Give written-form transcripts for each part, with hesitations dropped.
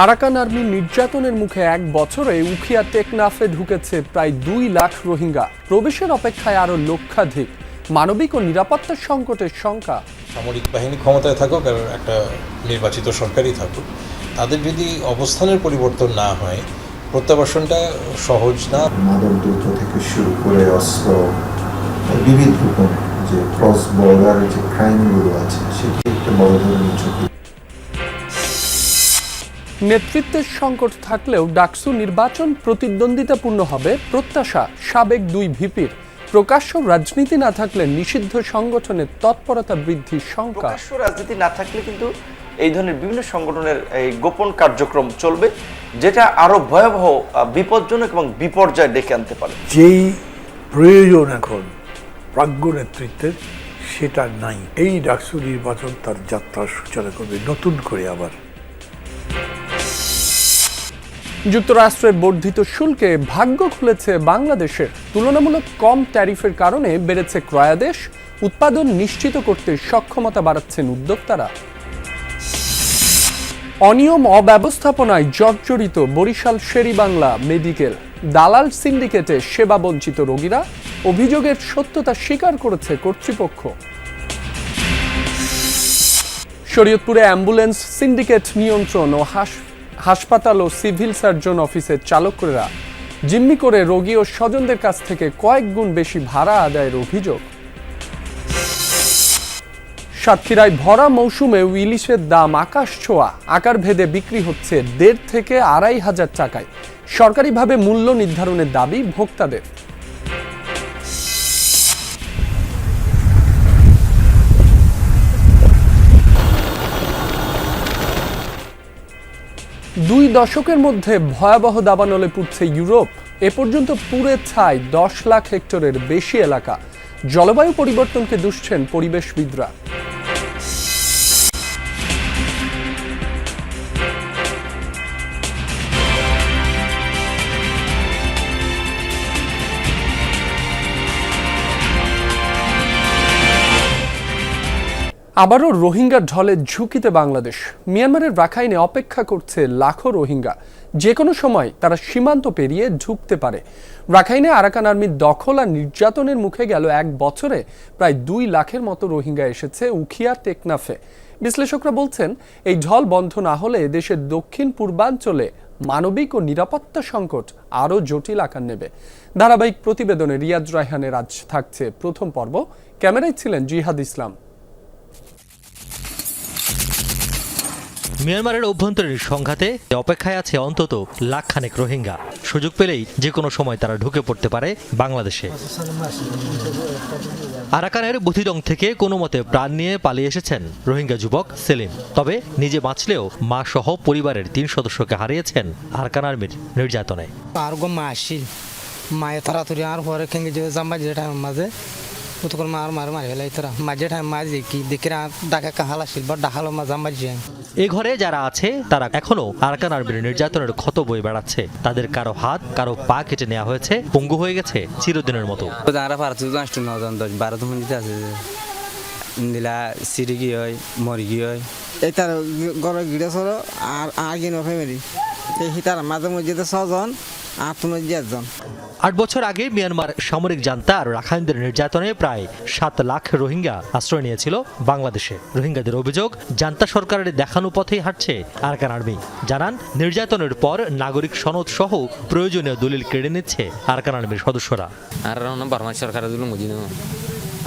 Arakan army নির্যাতনের মুখে এক বছরে উখিয়া টেকনাফে ঢুকেছে প্রায় 2 লাখ রোহিঙ্গা। প্রবেশের অপেক্ষায় আরো লক্ষাধিক। মানবিক ও নিরাপত্তা সংকটের শঙ্কা। সামরিক বাহিনী ক্ষমতায় থাকুক আর একটা নির্বাচিত সরকারই থাকুক, তাদের যদি অবস্থানের পরিবর্তন না হয় প্রত্যাবাসনটা সহজ না। মাদক দ্রব্য থেকে শুরু করে অস্ত্র, বিবিধ রকম যে ক্রস বর্ডারের যে ক্রাইমগুলো আছে সেটি একটা বড় ধরনের ঝুঁকি। নেতৃত্বের সংকট থাকলেও ডাকসু নির্বাচন প্রতিদ্বন্দ্বিতাপূর্ণ হবে প্রত্যাশা সাবেক 2 ভিপির। প্রকাশ্য রাজনীতি না থাকলে নিষিদ্ধ সংগঠনের তৎপরতা বৃদ্ধির শঙ্কা। প্রকাশ্য রাজনীতি না থাকলে কিন্তু এই ধরনের বিভিন্ন সংগঠনের এই গোপন কার্যক্রম চলবে, যেটা আরো ভয়াবহ বিপজ্জনক এবং বিপর্যয় ডেকে আনতে পারে। যেই প্রয়োজন এখন প্রাজ্ঞ নেতৃত্বের সেটা নাই। এই ডাকসু নির্বাচন তার যাত্রার সূচনা করবে নতুন করে আবার। যুক্তরাষ্ট্রের বর্ধিত শুল্কে ভাগ্য খুলেছে বাংলাদেশের। তুলনামূলক কম ট্যারিফের কারণে বেড়েছে ক্রয়াদেশ। উৎপাদন নিশ্চিত করতে সক্ষমতা বাড়াচ্ছেন উদ্যোক্তারা। অনিয়ম অব্যবস্থাপনায় জর্জরিত বরিশাল শেরেবাংলা মেডিকেল। দালাল সিন্ডিকেটে সেবা বঞ্চিত রোগীরা। অভিযোগের সত্যতা স্বীকার করেছে কর্তৃপক্ষ। শরীয়তপুরে অ্যাম্বুলেন্স সিন্ডিকেট নিয়ন্ত্রণ ও হাসপাতাল ও সিভিল সার্জন অফিসের চালকরা জিম্মি করে রোগী ও স্বজনদের কাছ থেকে কয়েক গুণ বেশি ভাড়া আদায়ের অভিযোগ। সাতক্ষীরায় ভরা মৌসুমে ইলিশের দাম আকাশ ছোঁয়া। আকার ভেদে বিক্রি হচ্ছে 1,500 থেকে 2,500 টাকায়। সরকারিভাবে মূল্য নির্ধারণের দাবি ভোক্তাদের। দুই দশকের মধ্যে ভয়াবহ দাবানলে পুড়ছে ইউরোপ। এ পর্যন্ত পুড়ে ছাই 10 লাখ হেক্টরের বেশি এলাকা। জলবায়ু পরিবর্তনকে দুষছেন পরিবেশবিদরা। আবারও রোহিঙ্গার ঢলের ঝুঁকিতে বাংলাদেশ। মিয়ানমারের রাখাইনে অপেক্ষা করছে লাখো রোহিঙ্গা। যে কোনো সময় তারা সীমান্ত পেরিয়ে ঢুকতে পারে। রাখাইনে আরাকান আর্মির দখল আর নির্যাতনের মুখে গেল এক বছরে প্রায় 2 লাখের মতো রোহিঙ্গা এসেছে উখিয়া টেকনাফে। বিশ্লেষকরা বলছেন, এই ঢল বন্ধ না হলে দেশের দক্ষিণ পূর্বাঞ্চলে মানবিক ও নিরাপত্তা সংকট আরও জটিল আকার নেবে। ধারাবাহিক প্রতিবেদনে রিয়াজ রায়হানের আজ থাকছে প্রথম পর্ব। ক্যামেরায় ছিলেন জিহাদ ইসলাম। মিয়ানমারের অভ্যন্তরীণ সংঘাতে অপেক্ষায় আছে অন্তত লাখখানেক রোহিঙ্গা। সুযোগ পেলেই যে কোনো সময় তারা ঢুকে পড়তে পারে বাংলাদেশে। আরাকানের বুথিডং থেকে কোনো মতে প্রাণ নিয়ে পালিয়ে এসেছেন রোহিঙ্গা যুবক সেলিম। তবে নিজে বাঁচলেও মা সহ পরিবারের 3 সদস্যকে হারিয়েছেন আরাকান আর্মির নির্যাতনে। মায়ে তাড়াতাড়ি আর পরে খেঙ্গে যে জাম্বা যেটা মাঝে তখন মার মার মারি ফেলাই তোরা মাঝে ঠাই মাঝে কি দেখে ডাকা কাহালা শিল্প ডাকালো মা জাম্বা যে এ ঘরে যারা আছে তারা এখনো আরাকান আর্মির নির্যাতনের ক্ষত বয়ে বেড়াচ্ছে। তাদের কারো হাত কারো পা কেটে নেওয়া হয়েছে, পঙ্গু হয়ে গেছে চিরদিনের মতো। যারা পারছে 10-12 মিনিট আছে দিলা সিরিগি হয় মরিগি হয় এই তার ঘরে গিড়ে সরো আর আগিন ফ্যামিলি এই তার মাঝে মধ্যে 6 জন আর তুমি 10 জন। 8 বছর আগে মিয়ানমার সামরিক জান্তা আর রাখাইনদের নির্যাতনে প্রায় 7 লাখ রোহিঙ্গা আশ্রয় নিয়েছিল বাংলাদেশে। রোহিঙ্গাদের অভিযোগ, জান্তা সরকারের দেখানো পথেই হাঁটছে আরাকান আর্মি। জানান, নির্যাতনের পর নাগরিক সনদ সহ প্রয়োজনীয় দলিল কেড়ে নিচ্ছে আরাকান আর্মির সদস্যরা। আর বার্মা সরকারের জুলুম বুঝি না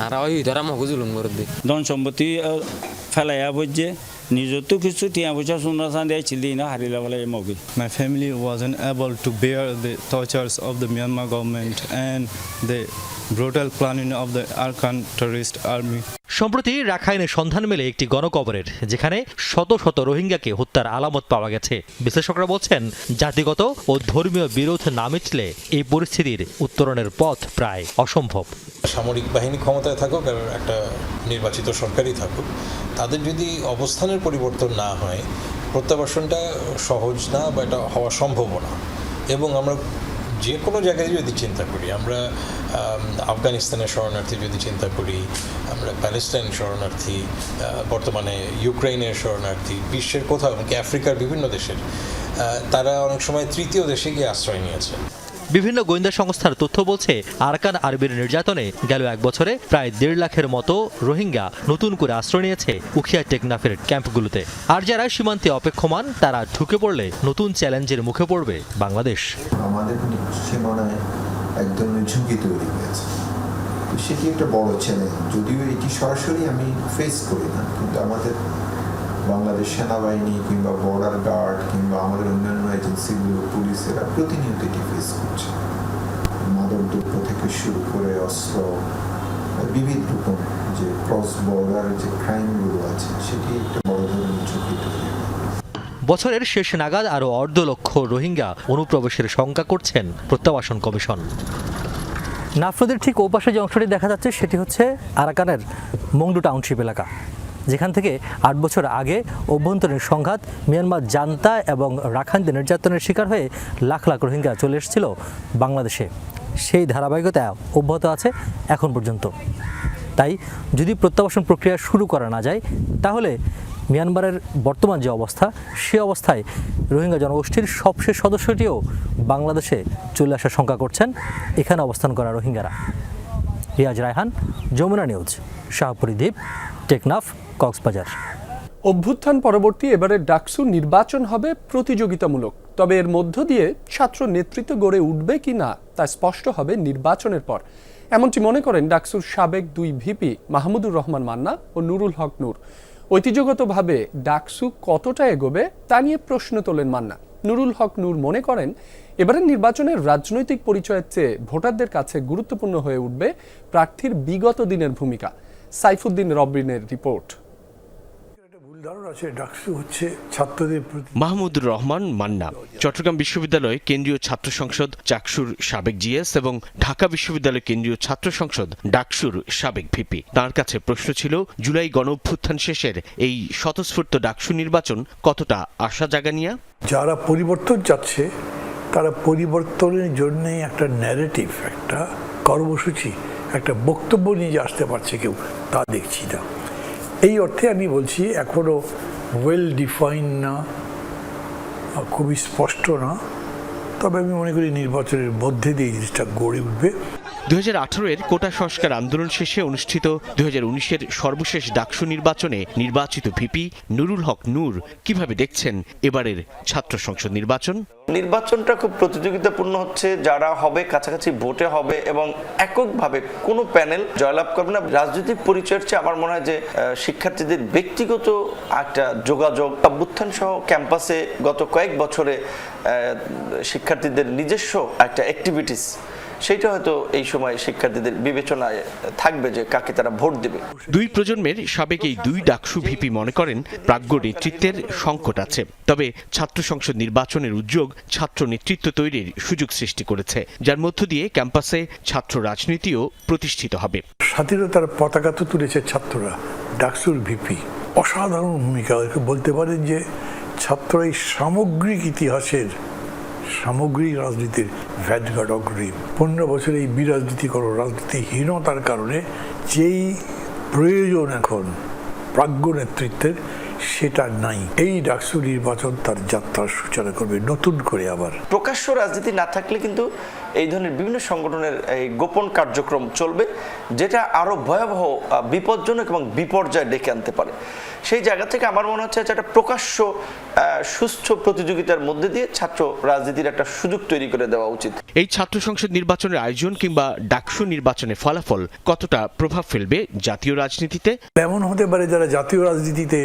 আর ওই ধরা মগু জুলুম করে দিই ধন সম্পত্তি ফেলাইয়া বুঝছে নিজের তো কিছু টিয়া পয়সা সোনা চাঁদি ছিল না হারিলা বলে মগি। My family wasn't able to bear the tortures of the Myanmar government and the brutal planning of the Arakan terrorist army. সম্প্রতি রাখাইনে সন্ধান মেলে একটি গণকবরের, যেখানে শত শত রোহিঙ্গাকে হত্যার আলামত পাওয়া গেছে। বিশ্লেষকরা বলছেন, জাতিগত ও ধর্মীয় বিরোধ না মিটলে এই পরিস্থিতির উত্তরণের পথ প্রায় অসম্ভব। সামরিক বাহিনী ক্ষমতায় থাকুক আর একটা নির্বাচিত সরকারই থাকুক, তাদের যদি অবস্থানের পরিবর্তন না হয় প্রত্যাবাসনটা সহজ না বা এটা হওয়া সম্ভব না। এবং আমরা যে কোনো জায়গায় যদি চিন্তা করি, আমরা আফগানিস্তানের শরণার্থী যদি চিন্তা করি, আমরা প্যালেস্টাইন শরণার্থী, বর্তমানে ইউক্রেনের শরণার্থী, বিশ্বের কোথাও এমনকি আফ্রিকার বিভিন্ন দেশের, তারা অনেক সময় তৃতীয় দেশে গিয়ে আশ্রয় নিয়েছে। বিভিন্ন গোয়েন্দা সংস্থার তথ্য বলছে আরাকান আর্মির নির্যাতনে গেল 1 বছরে প্রায় 1.5 লাখের মতো রোহিঙ্গা নতুন করে আশ্রয় নিয়েছে উখিয়া টেকনাফের ক্যাম্পগুলোতে। আর যারা সীমান্তে অপেক্ষমান তারা ঢুকে পড়লে নতুন চ্যালেঞ্জের মুখে পড়বে বাংলাদেশ। আমাদের সীমানায় এক ধরনের ঝুঁকি তৈরি হয়েছে, সেটি একটা বড় চ্যালেঞ্জ। যদিও এটি সরাসরি আমি ফেস করি না, কিন্তু আমাদের বাংলাদেশ সেনাবাহিনী কিংবা বর্ডার গার্ড কিংবা আমাদের অন্যান্য এজেন্সিগুলো, পুলিশেরা প্রতিনিয়ত এটি ফেস করছে। মাদকদ্রব্য থেকে শুরু করে অস্ত্র, বিবিধ রকম যে ক্রস বর্ডার যে ক্রাইমগুলো আছে, সেটি একটা বড় ধরনের ঝুঁকি তৈরি। বছরের শেষ নাগাদ আরও 1.5 লক্ষ রোহিঙ্গা অনুপ্রবেশের শঙ্কা করছেন প্রত্যাবাসন কমিশন। নাফরদের ঠিক ওপাশে যে অংশটি দেখা যাচ্ছে সেটি হচ্ছে আরাকানের মংডু টাউনশিপ এলাকা, যেখান থেকে 8 বছর আগে অভ্যন্তরীণ সংঘাত, মিয়ানমার জান্তা এবং রাখাইনদের নির্যাতনের শিকার হয়ে লাখ লাখ রোহিঙ্গা চলে এসেছিল বাংলাদেশে। সেই ধারাবাহিকতা অব্যাহত আছে এখন পর্যন্ত। তাই যদি প্রত্যাবাসন প্রক্রিয়া শুরু করা না যায়, তাহলে মিয়ানমারের বর্তমান যে অবস্থা, সে অবস্থায় রোহিঙ্গা জনগোষ্ঠীর সবশেষ সদস্যটিও বাংলাদেশে চলে আসার শঙ্কা করছেন এখানে অবস্থান করা রোহিঙ্গারা। রিয়াজ রায়হান, যমুনা নিউজ, শাহপুরী দ্বীপ, টেকনাফ, কক্সবাজার। অভ্যুত্থান পরবর্তী এবারের ডাকসু নির্বাচন হবে প্রতিযোগিতামূলক, তবে এর মধ্য দিয়ে ছাত্র নেতৃত্ব গড়ে উঠবে কি না তা স্পষ্ট হবে নির্বাচনের পর। এমনটি মনে করেন ডাকসুর সাবেক 2 ভিপি মাহমুদুর রহমান মান্না ও নুরুল হক নূর। ঐতিহ্যগতভাবে ডাকসু কতটা এগোবে তা নিয়ে প্রশ্ন তোলেন মান্না। নুরুল হক নূর মনে করেন এবারের নির্বাচনের রাজনৈতিক পরিচয়ের চেয়ে ভোটারদের কাছে গুরুত্বপূর্ণ হয়ে উঠবে প্রার্থীর বিগত দিনের ভূমিকা। সাইফুদ্দিন রবিনের রিপোর্ট। মাহমুদুর রহমান মান্না চট্টগ্রাম বিশ্ববিদ্যালয় কেন্দ্রীয় ছাত্র সংসদ চাকসুর সাবেক জিএস এবং ঢাকা বিশ্ববিদ্যালয় কেন্দ্রীয় ছাত্র সংসদ ডাকসুর সাবেক ভিপি। তার কাছে প্রশ্ন ছিল জুলাই গণঅভ্যুত্থান শেষের এই স্বতঃস্ফূর্ত ডাকসু নির্বাচন কতটা আশা জাগানিয়া। যারা পরিবর্তন চাচ্ছে তারা পরিবর্তনের জন্য একটা ন্যারেটিভ, একটা কর্মসূচি, একটা বক্তব্য নিয়ে আসতে পারছে কেউ, তা দেখছি না। এই অর্থে আমি বলছি এখনো ওয়েল ডিফাইন না, খুবই স্পষ্ট না, তবে আমি মনে করি নির্বাচনের মধ্যে দিয়ে জিনিসটা গড়ে উঠবে। 2018-এর কোটা সংস্কার আন্দোলন শেষে অনুষ্ঠিত 2019-এর সর্বশেষ ডাকসু নির্বাচনে নির্বাচিত ভিপি নুরুল হক নূর কিভাবে দেখছেন এবারের ছাত্র সংসদ নির্বাচন? নির্বাচনটা খুব প্রতিযোগিতাপূর্ণ হচ্ছে, যারা হবে কাছাকাছি ভোটে হবে এবং এককভাবে কোনো প্যানেল জয়লাভ করবে না। রাজনৈতিক পরিচয়ের চেয়ে আমার মনে হয় যে শিক্ষার্থীদের ব্যক্তিগত একটা যোগাযোগ, অভ্যুত্থান সহ ক্যাম্পাসে গত কয়েক বছরে শিক্ষার্থীদের নিজস্ব একটা অ্যাক্টিভিটিস, সেইটা হয়তো এই সময় শিক্ষার্থীদের বিবেচনায় থাকবে যে কাকে তারা ভোট দেবে। 2 প্রজন্মের সাবেক এই 2 ডাকসু ভিপি মনে করেন প্রাজ্ঞ নেতৃত্বের সংকট আছে, তবে ছাত্র সংসদ নির্বাচনের উদ্যোগ ছাত্র নেতৃত্ব তৈরির সুযোগ সৃষ্টি করেছে, যার মধ্য দিয়ে ক্যাম্পাসে ছাত্র রাজনীতিও প্রতিষ্ঠিত হবে। স্বাধীনতার পতাকা তো তুলেছে ছাত্ররা। ডাকসুর ভিপি অসাধারণ ভূমিকা, বলতে পারেন যে ছাত্র এই সামগ্রিক ইতিহাসের, সামগ্রিক রাজনীতির ভ্যানগার্ড অগ্রণী। 15 বছরে এই বিরাজনীতিকর রাজনীতিহীনতার কারণে যেই প্রয়োজন এখন প্রাজ্ঞ নেতৃত্বের, সেটা নাই। এই ডাকসু নির্বাচন তার যাত্রার সূচনা করবে নতুন করে। আবার প্রকাশ্য রাজনীতি না থাকলে কিন্তু এই ধরনের বিভিন্ন সংগঠনের এই গোপন কার্যক্রম চলবে, যেটা আরো ভয়াবহ, বিপজ্জনক এবং বিপর্যয় ডেকে আনতে পারে। সেই জায়গা থেকে আমার মনে হচ্ছে একটা প্রকাশ্য সুস্থ প্রতিযোগিতার মধ্যে দিয়ে ছাত্র রাজনীতির একটা সুযোগ তৈরি করে দেওয়া উচিত। এই ছাত্র সংসদ নির্বাচনের আয়োজন কিংবা ডাকসু নির্বাচনের ফলাফল কতটা প্রভাব ফেলবে জাতীয় রাজনীতিতে? এমন হতে পারে যারা জাতীয় রাজনীতিতে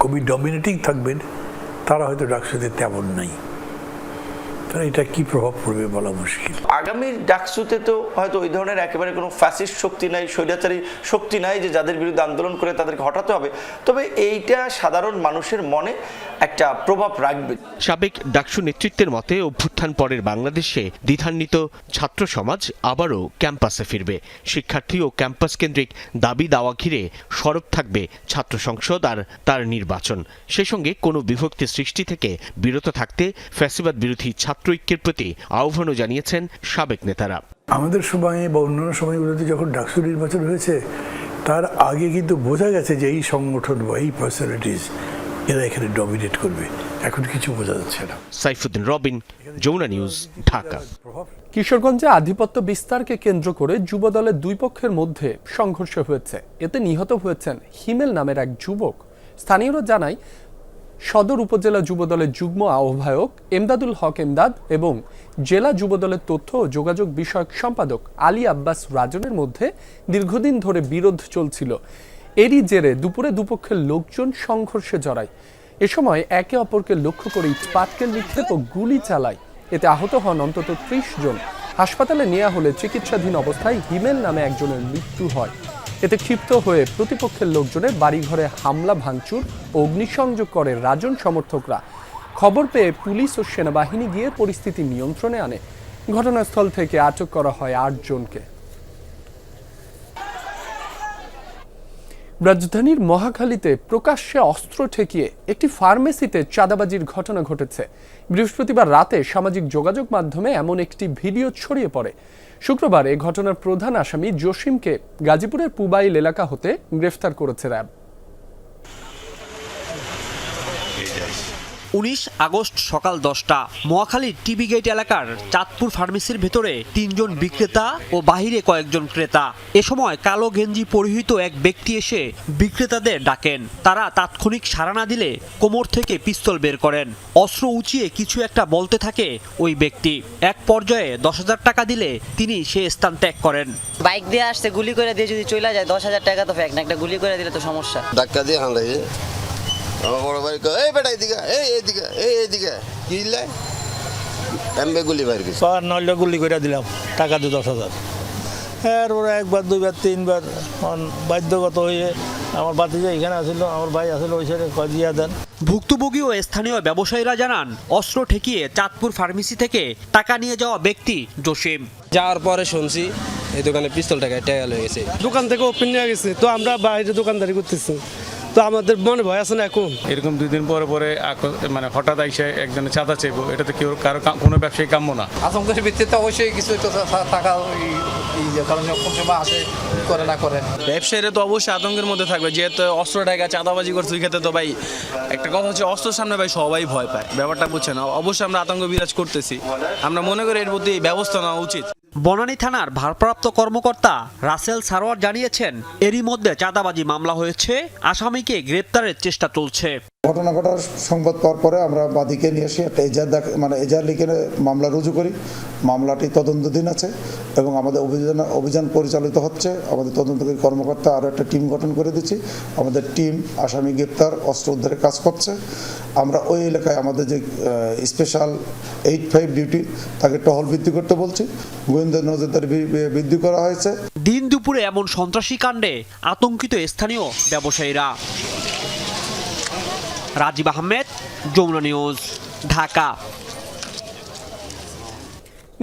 খুবই ডমিনেটিং থাকবেন তারা হয়তো ডাকসুতে তেমন নাই, তাহলে এটা কি প্রভাব পড়বে বলা মুশকিল। আগামী ডাকসুতে তো হয়তো ওই ধরনের একেবারে কোনো ফ্যাসিস্ট শক্তি নাই, স্বৈরাচারী শক্তি নাই যে যাদের বিরুদ্ধে আন্দোলন করে তাদেরকে হটাতে হবে, তবে এইটা সাধারণ মানুষের মনে একটা প্রভাব রাখবে। সাবেক ডাকসু নেতৃত্বের মতে অভ্যুত্থান পরের বাংলাদেশে দ্বিধান্বিত ছাত্র সমাজ আবারও ক্যাম্পাসে ফিরবে। শিক্ষার্থী ও ক্যাম্পাস কেন্দ্রিক দাবি দাওয়া ঘিরে সরব থাকবে ছাত্র সংসদ আর তার নির্বাচন। সেই সঙ্গে কোনো বিভক্তি সৃষ্টি থেকে বিরত থাকতে ফ্যাসিবাদ বিরোধী ছাত্র ঐক্যের প্রতি আহ্বানও জানিয়েছেন সাবেক নেতারা। আমাদের সময়ে বা অন্যান্য সময়গুলোতে যখন ডাকসু নির্বাচন হয়েছে তার আগে কিন্তু বোঝা গেছে যে এই সংগঠন বা এই পার্সোনালিটিস এরা এখানে ডমিনেট করবে, এখন কিছু বোঝা যাচ্ছে না। সাইফুদ্দিন রবিন, যমুনা নিউজ, ঢাকা। কিশোরগঞ্জে আধিপত্য বিস্তারকে কেন্দ্র করে যুবদলের দুই পক্ষের মধ্যে সংঘর্ষ হয়েছে। এতে নিহত হয়েছেন হিমেল নামের এক যুবক। স্থানীয়রা জানায় সদর উপজেলা যুবদলের যুগ্ম আহ্বায়ক এমদাদুল হক এমদাদ এবং জেলা যুবদলের তথ্য ও যোগাযোগ বিষয়ক সম্পাদক আলী আব্বাস রাজনের মধ্যে দীর্ঘদিন ধরে বিরোধ চলছিল। এরই জেরে দুপুরে দুপক্ষের লোকজন সংঘর্ষে জড়ায়। এ সময় একে অপরকে লক্ষ্য করে ইটপাটকেল নিক্ষেপ ও গুলি চালায়। এতে আহত হন অন্তত ৩০ জন। হাসপাতালে নেওয়া হলে চিকিৎসাধীন অবস্থায় হিমেল নামে একজনের মৃত্যু হয়। এতে ক্ষিপ্ত হয়ে প্রতিপক্ষের লোকজনের বাড়িঘরে হামলা ভাঙচুর ও অগ্নিসংযোগ করে রাজন সমর্থকরা। খবর পেয়ে পুলিশ ও সেনাবাহিনী গিয়ে পরিস্থিতি নিয়ন্ত্রণে আনে। ঘটনাস্থল থেকে আটক করা হয় ৮ জনকে। রাজধানীর মহাখালীতে প্রকাশ্যে অস্ত্র ঠেকিয়ে একটি ফার্মেসিতে চাঁদাবাজির ঘটনা ঘটেছে। বৃহস্পতিবার রাতে সামাজিক যোগাযোগ মাধ্যমে এমন একটি ভিডিও ছড়িয়ে পড়ে। শুক্রবার এ ঘটনার প্রধান আসামি জসিমকে গাজীপুরের পুবাইল এলাকা হতে গ্রেফতার করেছে র্যাব। 19 আগস্ট সকাল 10টা মহাখালীর টিবি গেট এলাকার চাঁদপুর ফার্মেসির ভেতরে 3 জন বিক্রেতা ও বাহিরে কয়েকজন ক্রেতা। এ সময় কালো গেঞ্জি পরিহিত এক ব্যক্তি এসে বিক্রেতাদের ডাকেন। তারা তাৎক্ষণিক সাড়া না দিলে কোমর থেকে পিস্তল বের করেন। অস্ত্র উঁচিয়ে কিছু একটা বলতে থাকে ওই ব্যক্তি। এক পর্যায়ে 10,000 টাকা দিলে তিনি সে স্থান ত্যাগ করেন। বাইক দিয়ে আসছে, গুলি করে দিয়ে যদি চলে যায় 10,000 টাকা তো ফেক না, একটা গুলি করে দিলে তো সমস্যা। ধাক্কা দিয়ে হাঁলাই আমার বড় ভাই এই বেটা এদিকে এইদিকে এইদিকে কি দিলে এমবে গুলি বাইর গেছে, 9টা গুলি করে দিলাম, টাকা দিয়ে 10,000। এরপরে একবার দুইবার তিনবার বাধ্যগত হয়ে আমার বাতিজা এখানে আসলো, আমার ভাই আসলো, ওই সাইডে দিয়া দেন। ভুক্তভোগী ও স্থানীয় ব্যবসায়ীরা জানান অস্ত্র ঠেকিয়ে চাঁদপুর ফার্মেসি থেকে টাকা নিয়ে যাওয়া ব্যক্তি জসিম। যাওয়ার পরে শুনছি এই দোকানে পিস্তল টাকা হয়ে গেছে, দোকান থেকে ওপেন নিয়ে গেছে। তো আমরা বাইরে দোকানদারি করতেছি, তো আমাদের মনে ভয় আছে না এখন। এরকম 2 দিন পরে পরে মানে হঠাৎ আইসে একজনের চাঁদা চাইবো, এটা তো কেউ কারো কোনো ব্যবসায়ী কাম্য না। আতঙ্কের ভিত্তিতে অবশ্যই কিছু টাকা কারণ কোন সময় আসে করে না করে ব্যবসায়ীরা তো অবশ্যই আতঙ্কের মধ্যে থাকবে, যেহেতু অস্ত্র টাকা চাঁদাবাজি করছে। ওই ক্ষেত্রে তো ভাই একটা কথা হচ্ছে অস্ত্রের সামনে ভাই সবাই ভয় পায়, ব্যাপারটা বুঝছে না। অবশ্যই আমরা আতঙ্ক বিরাজ করতেছি, আমরা মনে করি এর প্রতি ব্যবস্থা নেওয়া উচিত। বনানী থানার ভারপ্রাপ্ত কর্মকর্তা রাসেল সারোয়ার জানিয়েছেন এরই মধ্যে চাঁদাবাজি মামলা হয়েছে, আসামিকে গ্রেপ্তারের চেষ্টা চলছে। ঘটনা ঘটার সংবাদ পাওয়ার পরে আমরা বাদীকে নিয়ে এসে একটা এজাহার লিখে মামলা রুজু করি। মামলাটি তদন্তাধীন আছে এবং আমাদের অভিযান পরিচালিত হচ্ছে। আমাদের তদন্তকারী কর্মকর্তা আরও একটা টিম গঠন করে দিচ্ছি। আমাদের টিম আসামি গ্রেপ্তার, অস্ত্র উদ্ধারের কাজ করছে। আমরা ওই এলাকায় আমাদের যে স্পেশাল 85 ডিউটি তাকে টহল বৃদ্ধি করতে বলছি। গোয়েন্দা নজরদারি বৃদ্ধি করা হয়েছে। দিন দুপুরে এমন সন্ত্রাসী কাণ্ডে আতঙ্কিত স্থানীয় ব্যবসায়ীরা। রাজীব আহমেদ, যমুনা নিউজ, ঢাকা।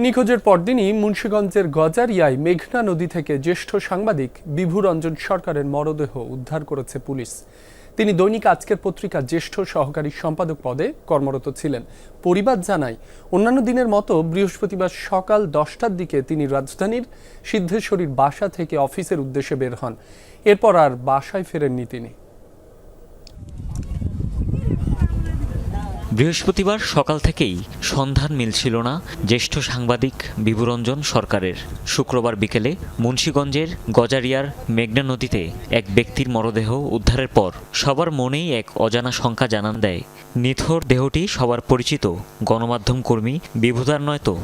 নিখোঁজের পরদিনই মুন্সিগঞ্জের গজারিয়ায় মেঘনা নদী থেকে জ্যেষ্ঠ সাংবাদিক বিভু রঞ্জন সরকারের মরদেহ উদ্ধার করেছে পুলিশ। তিনি দৈনিক আজকের পত্রিকা জ্যেষ্ঠ সহকারী সম্পাদক পদে কর্মরত ছিলেন। পরিবার জানায় অন্যান্য দিনের মতো বৃহস্পতিবার সকাল 10টার দিকে তিনি রাজধানীর সিদ্ধেশ্বরীর বাসা থেকে অফিসের উদ্দেশ্যে বের হন। এরপর আর বাসায় ফেরেননি তিনি। বৃহস্পতিবার সকাল থেকেই সন্ধান মিলছিল না জ্যেষ্ঠ সাংবাদিক বিভুরঞ্জন সরকারের। শুক্রবার বিকেলে মুন্সিগঞ্জের গজারিয়ার মেঘনা নদীতে এক ব্যক্তির মরদেহ উদ্ধারের পর সবার মনেই এক অজানা শঙ্কা জানান দেয়, নিথর দেহটি সবার পরিচিত গণমাধ্যম কর্মী বিভুদার নয় তো।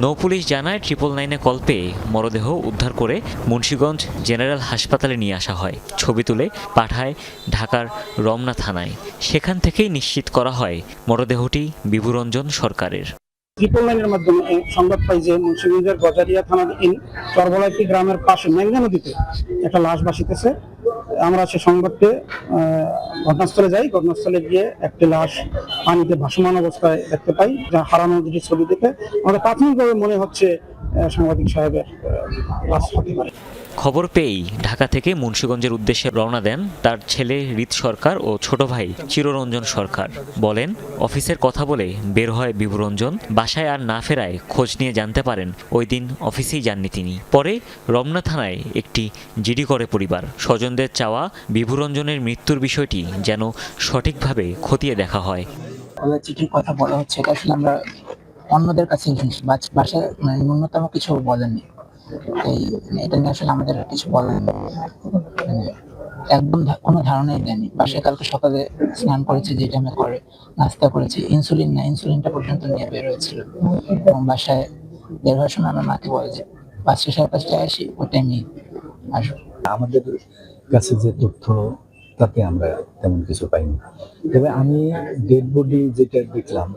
নৌপুলিশ জানায় 999-এ কল পেয়ে মরদেহ উদ্ধার করে মুন্সিগঞ্জ জেনারেল হাসপাতালে নিয়ে আসা হয়। ছবি তুলে পাঠায় ঢাকার রমনা থানায়। সেখান থেকেই নিশ্চিত করা হয় মরদেহটি বিভুরঞ্জন সরকারের। 999-এর মাধ্যমে সংবাদ পাই যে মুন্সিগঞ্জের গজারিয়া থানাধীন চরবলাইটি গ্রামের পাশে মেঘনা নদীতে একটা লাশ ভাসিতেছে। আমরা সে সংবাদ পেয়ে ঘটনাস্থলে যাই। ঘটনাস্থলে গিয়ে একটি লাশ পানিতে ভাসমান অবস্থায় দেখতে পাই, যা হারানো দুটি ছবি দেখে আমাদের প্রাথমিকভাবে মনে হচ্ছে সাংবাদিক সাহেবের লাশ হতে পারে। খবর পেয়েই ঢাকা থেকে মুন্সিগঞ্জের উদ্দেশ্যে রওনা দেন তার ছেলে রিত সরকার ও ছোট ভাই চিররঞ্জন সরকার। বলেন, অফিসের কথা বলে বের হয় বিভুরঞ্জন। বাসায় আর না ফেরায় খোঁজ নিয়ে জানতে পারেন ওই দিন অফিসেই যাননি তিনি। পরে রমনা থানায় একটি জিডি করে পরিবার। স্বজনদের চাওয়া বিভুরঞ্জনের মৃত্যুর বিষয়টি যেন সঠিকভাবে খতিয়ে দেখা হয়। চিঠির কথা বলা হচ্ছে, এটা আসলে আমরা অন্যদের কাছে বাসায় ন্যূনতম কিছু বলেননি। এটা নিয়ে আসলে আমাদের কিছু বলেন একদম কোনো ধারণাই দেয়নি। বাসায় কালকে সকালে স্নান করেছে, যে টাইমে করে নাস্তা করেছে, ইনসুলিনটা পর্যন্ত নিয়ে বের হয়েছিল। এবং বাসায় বের হওয়ার সময় আমার মাকে বলে যে 5টা সাড়ে 5টায় আসি, ওই টাইমে আসবো। আমাদের কাছে যে তথ্য তাতে আমরা তেমন কিছু পাইনি। তবে আমি ডেড বডি যেটা দেখলাম,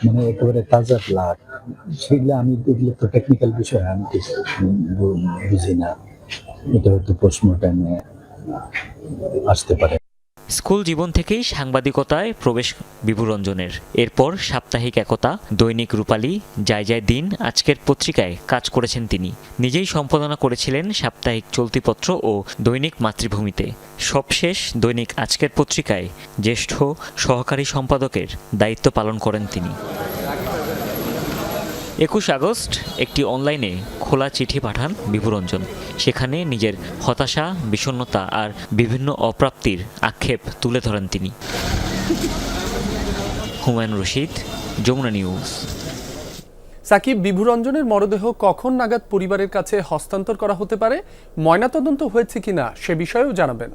মানে একেবারে তাজা ব্লাড, সেগুলো আমি এগুলো তো টেকনিক্যাল বিষয়, আমি কিছু বুঝি না। এটা হয়তো পোস্টমর্টমে আসতে পারে। স্কুল জীবন থেকেই সাংবাদিকতায় প্রবেশ বিভুরঞ্জনের। এরপর সাপ্তাহিক একতা, দৈনিক রূপালী, যায় যায় দিন, আজকের পত্রিকায় কাজ করেছেন তিনি। নিজেই সম্পাদনা করেছিলেন সাপ্তাহিক চলতিপত্র ও দৈনিক মাতৃভূমিতে। সবশেষ দৈনিক আজকের পত্রিকায় জ্যেষ্ঠ সহকারী সম্পাদকের দায়িত্ব পালন করেন তিনি। 21 আগস্ট একটি অনলাইনে খোলা চিঠি পাঠান বিভুরঞ্জন। সেখানে নিজের হতাশা, বিষণ্ণতা আর বিভিন্ন অপ্রাপ্তির আক্ষেপ তুলে ধরেন তিনি। হুমায়ুন রশিদ, যমুনা নিউজ। সাকিব, বিভুরঞ্জনের মরদেহ কখন নাগাদ পরিবারের কাছে হস্তান্তর করা হতে পারে? ময়নাতদন্ত হয়েছে কিনা সে বিষয়েও জানাবেন।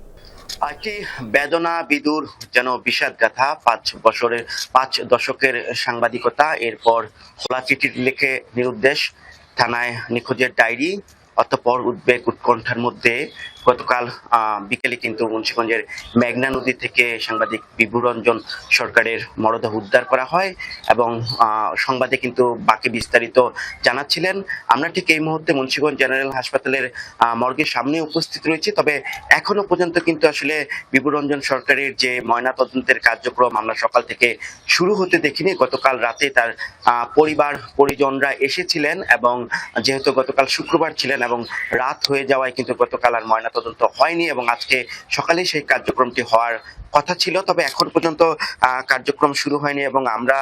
একটি বেদনা বিদুর যেন বিষাদ গাথা। 5 দশকের সাংবাদিকতা, এরপর খোলা চিঠি লিখে নিরুদ্দেশ, থানায় নিখোঁজের ডায়েরি, অতঃপর উদ্বেগ উৎকণ্ঠার মধ্যে গতকাল বিকেলে কিন্তু মুন্সিগঞ্জের মেঘনা নদী থেকে সাংবাদিক বিভুরঞ্জন সরকারের মরদেহ উদ্ধার করা হয় এবং সংবাদে কিন্তু বাকি বিস্তারিত জানাচ্ছিলেন। আমরা ঠিক এই মুহূর্তে মুন্সিগঞ্জ জেনারেল হাসপাতালের মর্গের সামনে উপস্থিত রয়েছি। তবে এখনো পর্যন্ত কিন্তু আসলে বিভুরঞ্জন সরকারের যে ময়নাতদন্তের কার্যক্রম আমরা সকাল থেকে শুরু হতে দেখিনি। গতকাল রাতে তার পরিবার পরিজনরা এসেছিলেন এবং যেহেতু গতকাল শুক্রবার ছিলেন এবং রাত হয়ে যাওয়ায় কিন্তু গতকাল আর ময়নাতদন্ত হয়নি এবং আজকে সকালে সেই কার্যক্রমটি হওয়ার কথা ছিল। তবে এখন পর্যন্ত কার্যক্রম শুরু হয়নি এবং আমরা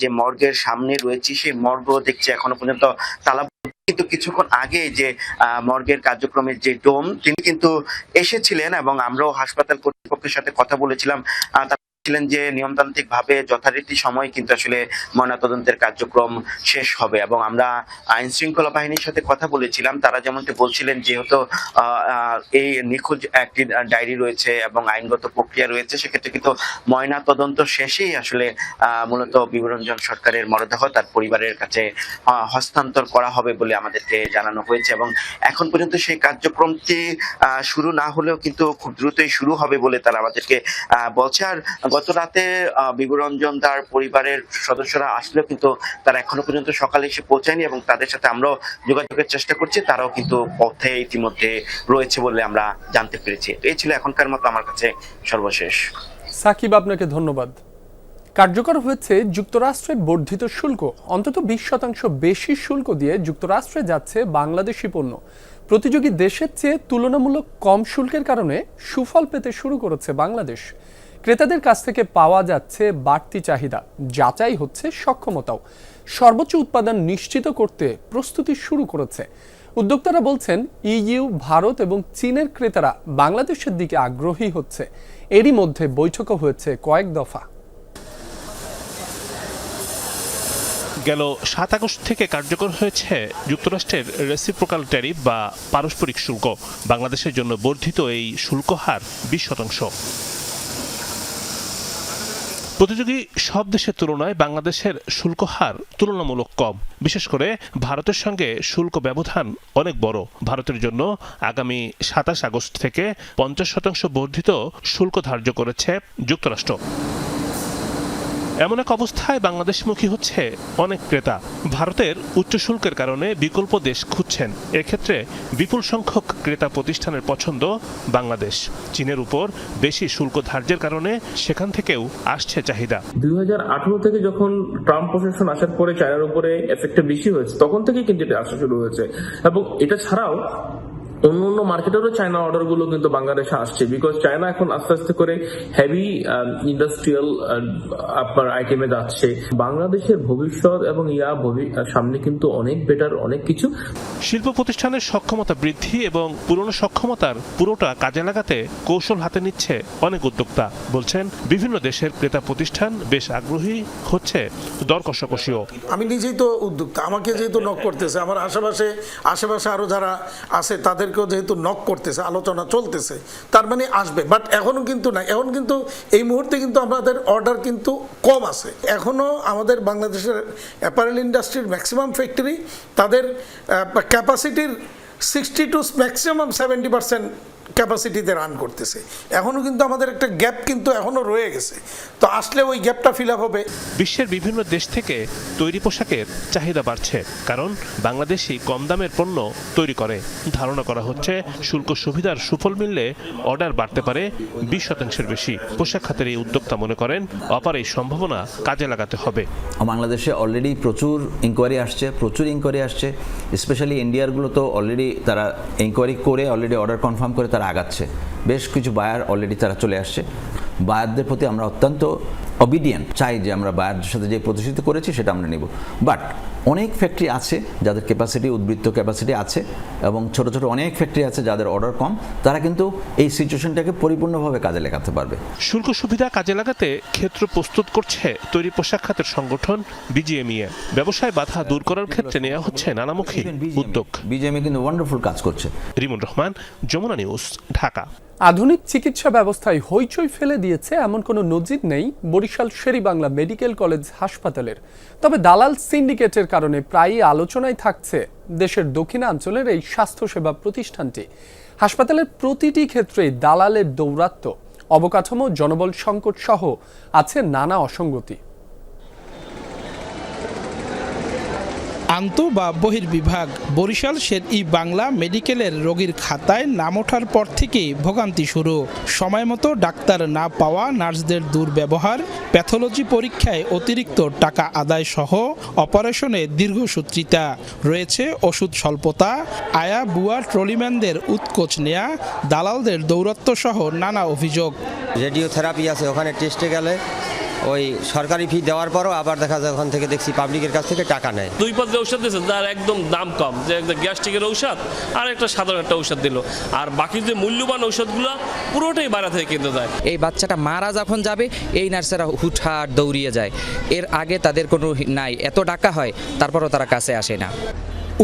যে মর্গের সামনে রয়েছি সেই মর্গও দেখছি এখনো পর্যন্ত তালা। কিন্তু কিছুক্ষণ আগে যে মর্গের কার্যক্রমের যে ডোম, তিনি কিন্তু এসেছিলেন এবং আমরাও হাসপাতাল কর্তৃপক্ষের সাথে কথা বলেছিলাম। ছিলেন যে নিয়মতান্ত্রিক ভাবে যথারীতি সময় কিন্তু আসলে ময়নাতদন্তের কার্যক্রম শেষ হবে এবং আমরা আইন শৃঙ্খলা বাহিনীর সাথে কথা বলেছিলাম। তারা যেমনটি বলছিলেন, যেহেতু এই নিখোঁজ একটি ডায়েরি রয়েছে এবং আইনগত প্রক্রিয়া রয়েছে, সেক্ষেত্রে কিন্তু ময়নাতদন্ত শেষেই আসলে মূলত বিভুরঞ্জন সরকারের মরদেহ তার পরিবারের কাছে হস্তান্তর করা হবে বলে আমাদেরকে জানানো হয়েছে এবং এখন পর্যন্ত সেই কার্যক্রমটি শুরু না হলেও কিন্তু খুব দ্রুতই শুরু হবে বলে তারা আমাদেরকে বলছে। আর গত রাতে বিভুরঞ্জন তার পরিবারের সদস্যরা আসলেও কিন্তু তারা এখনো পর্যন্ত সকালে এসে পৌঁছায়নি এবং তাদের সাথে আমরাও যোগাযোগের চেষ্টা করছি। তারাও কিন্তু পথে ইতিমধ্যে রয়েছে বলে আমরা জানতে পেরেছি। এই ছিল এখনকার মতো আমার কাছে সর্বশেষ। সাকিব, আপনাকে ধন্যবাদ। কার্যকর হয়েছে যুক্তরাষ্ট্রের বর্ধিত শুল্ক। অন্তত 20% বেশি শুল্ক দিয়ে যুক্তরাষ্ট্রে যাচ্ছে বাংলাদেশি পণ্য। প্রতিযোগী দেশের চেয়ে তুলনামূলক কম শুল্কের কারণে সুফল পেতে শুরু করেছে বাংলাদেশ। ক্রেতাদের কাছ থেকে পাওয়া যাচ্ছে বাড়তি চাহিদা, যাচাই হচ্ছে সক্ষমতাও। সর্বোচ্চ উৎপাদন নিশ্চিত করতে প্রস্তুতি শুরু করেছে। উদ্যোক্তারা বলছেন, ইইউ, ভারত এবং চীনের ক্রেতারা বাংলাদেশের দিকে আগ্রহী হচ্ছে। এরই মধ্যে বৈঠকও হয়েছে কয়েক দফা। গেল 7 আগস্ট থেকে কার্যকর হয়েছে যুক্তরাষ্ট্রের রেসিপ্রোকাল ট্যারিফ বা পারস্পরিক শুল্ক। বাংলাদেশের জন্য বর্ধিত এই শুল্ক হার 20%। প্রতিযোগী সব দেশের তুলনায় বাংলাদেশের শুল্ক হার তুলনামূলক কম। বিশেষ করে ভারতের সঙ্গে শুল্ক ব্যবধান অনেক বড়। ভারতের জন্য আগামী 27 আগস্ট থেকে 50% বর্ধিত শুল্ক ধার্য করেছে যুক্তরাষ্ট্র। এমন এক অবস্থায় বাংলাদেশমুখী হচ্ছে অনেক ক্রেতা। ভারতের উচ্চ শুল্কের কারণে বিকল্প দেশ খুঁজছেন। এক্ষেত্রে বিপুল সংখ্যক ক্রেতা প্রতিষ্ঠানের পছন্দ বাংলাদেশ। চীনের উপর বেশি শুল্ক ধার্যের কারণে সেখান থেকেও আসছে চাহিদা। 2018 থেকে যখন ট্রাম্প প্রশাসন আসার পরে চায়নার উপরে এফেক্টটা বেশি হয়েছে, তখন থেকেই কিন্তু এটা আসা শুরু হয়েছে। এবং এটা ছাড়াও অন্য মার্কেটেরও চায়না অর্ডারগুলো কিন্তু বাংলাদেশে আসছে, বিকজ চায়না এখন আস্তে আস্তে করে হেভি ইন্ডাস্ট্রিয়াল আপনার আইটেমে যাচ্ছে। বাংলাদেশের ভবিষ্যৎ এবং সামনে কিন্তু অনেক বেটার, অনেক কিছু। শিল্প প্রতিষ্ঠানের সক্ষমতা বৃদ্ধি এবং পুরনো সক্ষমতার পুরোটা কাজে লাগাতে কৌশল হাতে নিচ্ছে অনেক উদ্যোক্তা। বলছেন বিভিন্ন দেশের ক্রেতা প্রতিষ্ঠান বেশ আগ্রহী হচ্ছে দর কষাকষিও। আমি নিজেই তো উদ্যোক্তা, আমাকে যেহেতু নক করতেছে, আমার আশেপাশে আরো যারা আছে তাদেরকেও যেহেতু নক করতেছে, আলোচনা চলতেছে, তার মানে আসবে। বাট এখনো কিন্তু না, এখন কিন্তু এই মুহূর্তে কিন্তু আমাদের অর্ডার কিন্তু কম আছে। এখনো আমাদের বাংলাদেশের অ্যাপারেল ইন্ডাস্ট্রির ম্যাক্সিমাম ফ্যাক্টরি তাদের ক্যাপাসিটির 60 to ম্যাক্সিমাম 70% ক্যাপাসিটিতে রান করতেছে। এখনো কিন্তু আমাদের একটা গ্যাপ কিন্তু এখনো রয়ে গেছে, তো আসলে ওই গ্যাপটা ফিল আপ হবে। বিশ্বের বিভিন্ন দেশ থেকে তৈরি পোশাকের চাহিদা বাড়ছে, কারণ বাংলাদেশি কম দামের পণ্য তৈরি করে। ধারণা করা হচ্ছে শুল্ক সুবিধার সুফল মিললে অর্ডার বাড়তে পারে 20% বেশি। পোশাক খাতের এই উদ্যোক্তা মনে করেন অপার এই সম্ভাবনা কাজে লাগাতে হবে। বাংলাদেশে অলরেডি প্রচুর ইনকোয়ারি আসছে, স্পেশালি ইন্ডিয়ারগুলো তো অলরেডি তারা ইনকোয়ারি করে অলরেডি অর্ডার কনফার্ম করে তারা আগাচ্ছে। বেশ কিছু বায়ার অলরেডি তারা চলে আসছে। বায়ারদের প্রতি আমরা অত্যন্ত অবিডিয়েন্ট, চাই যে আমরা বায়ারদের সাথে যে প্রতিশ্রুতি করেছি সেটা আমরা নেব। বাট অনেক ফ্যাক্টরি আছে যাদের উদ্বৃত্ত ক্যাপাসিটি আছে, এবং ছোট ছোট অনেক ফ্যাক্টরি আছে যাদের অর্ডার কম, তারা কিন্তু এই সিচুয়েশনটাকে পরিপূর্ণভাবে কাজে লাগাতে পারবে। শুল্ক সুবিধা কাজে লাগাতে ক্ষেত্র প্রস্তুত করছে তৈরি পোশাক খাতের সংগঠন বিজিএমইএ। ব্যবসায় বাধা দূর করার ক্ষেত্রে নেওয়া হচ্ছে নানামুখী উদ্যোগ। বিজিএমইএ কিন্তু ওয়ান্ডারফুল কাজ করছে। রিমন রহমান, যমুনা নিউজ, ঢাকা। আধুনিক চিকিৎসা ব্যবস্থায় হইচই ফেলে দিয়েছে এমন কোনো নজির নেই বরিশাল শের-ই-বাংলা মেডিকেল কলেজ হাসপাতালের। তবে দালাল সিন্ডিকেটের কারণে প্রায়ই আলোচনায় থাকছে দেশের দক্ষিণাঞ্চলের এই স্বাস্থ্যসেবা প্রতিষ্ঠানটি। হাসপাতালের প্রতিটি ক্ষেত্রেই দালালের দৌরাত্ম্য, অবকাঠামো, জনবল সংকট সহ আছে নানা অসঙ্গতি। আন্ত বা বহির্বিভাগ বরিশাল শের-ই-বাংলা মেডিকেলের রোগীর খাতায় নাম ওঠার পর থেকেই ভোগান্তি শুরু। সময় মতো ডাক্তার না পাওয়া, নার্সদের দুর্ব্যবহার, প্যাথোলজি পরীক্ষায় অতিরিক্ত টাকা আদায় সহ অপারেশনে দীর্ঘসূত্রিতা, রয়েছে ওষুধ স্বল্পতা, আয়া বুয়া ট্রলিম্যানদের উৎকোচ নেয়া, দালালদের দৌরাত্ম্য সহ নানা অভিযোগ। রেডিওথেরাপি আছে, ওখানে টেস্টে গেলে ওই সরকারি ফি দেওয়ার পরও আবার দেখা যায় ওখান থেকে দেখছি পাবলিকের কাছ থেকে টাকা নেয়। 2 পদ ঔষধ দিয়েছে যার একদম দাম কম, যে একটা গ্যাস্ট্রিকের ঔষধ আর একটা সাধারণ একটা ঔষধ দিল, আর বাকি যে মূল্যবান ঔষধগুলো পুরোটাই বাইরে থেকে কিনতে যায়। এই বাচ্চাটা মারা যখন যাবে এই নার্সেরা হুটহাট দৌড়িয়ে যায়, এর আগে তাদের কোনো নাই, এত টাকা হয় তারপরও তারা কাছে আসে না।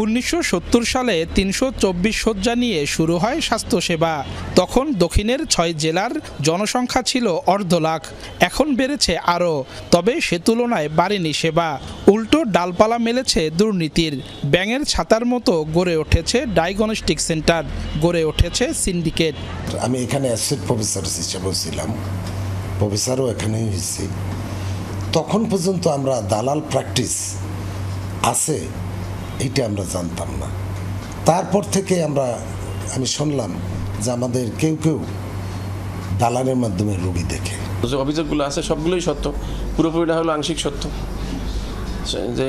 1970 সালে 324 শয্যা নিয়ে শুরু হয় স্বাস্থ্যসেবা। তখন দক্ষিণের 6 জেলার জনসংখ্যা ছিল 1.5 লাখ, এখন বেড়েছে আরও। তবে সে তুলনায় বাড়েনি সেবা, উল্টো ডালপালা মেলেছে দুর্নীতির। ব্যাঙের ছাতার মতো গড়ে উঠেছে ডায়াগনস্টিক সেন্টার, গড়ে উঠেছে সিন্ডিকেট। আমি এখানে অ্যাসিস্ট্যান্ট প্রফেসর হিসেবে ছিলাম, প্রফেসরও এখানেই হয়েছি। তখন পর্যন্ত আমরা দালাল প্র্যাকটিস আছে এইটা আমরা জানতাম না। তারপর থেকে আমি শুনলাম যে আমাদের কেউ দালালের মাধ্যমে রোগী দেখে। যে অভিযোগগুলো আছে সবগুলোই সত্য, পুরোপুরিটা হলো আংশিক সত্য। যে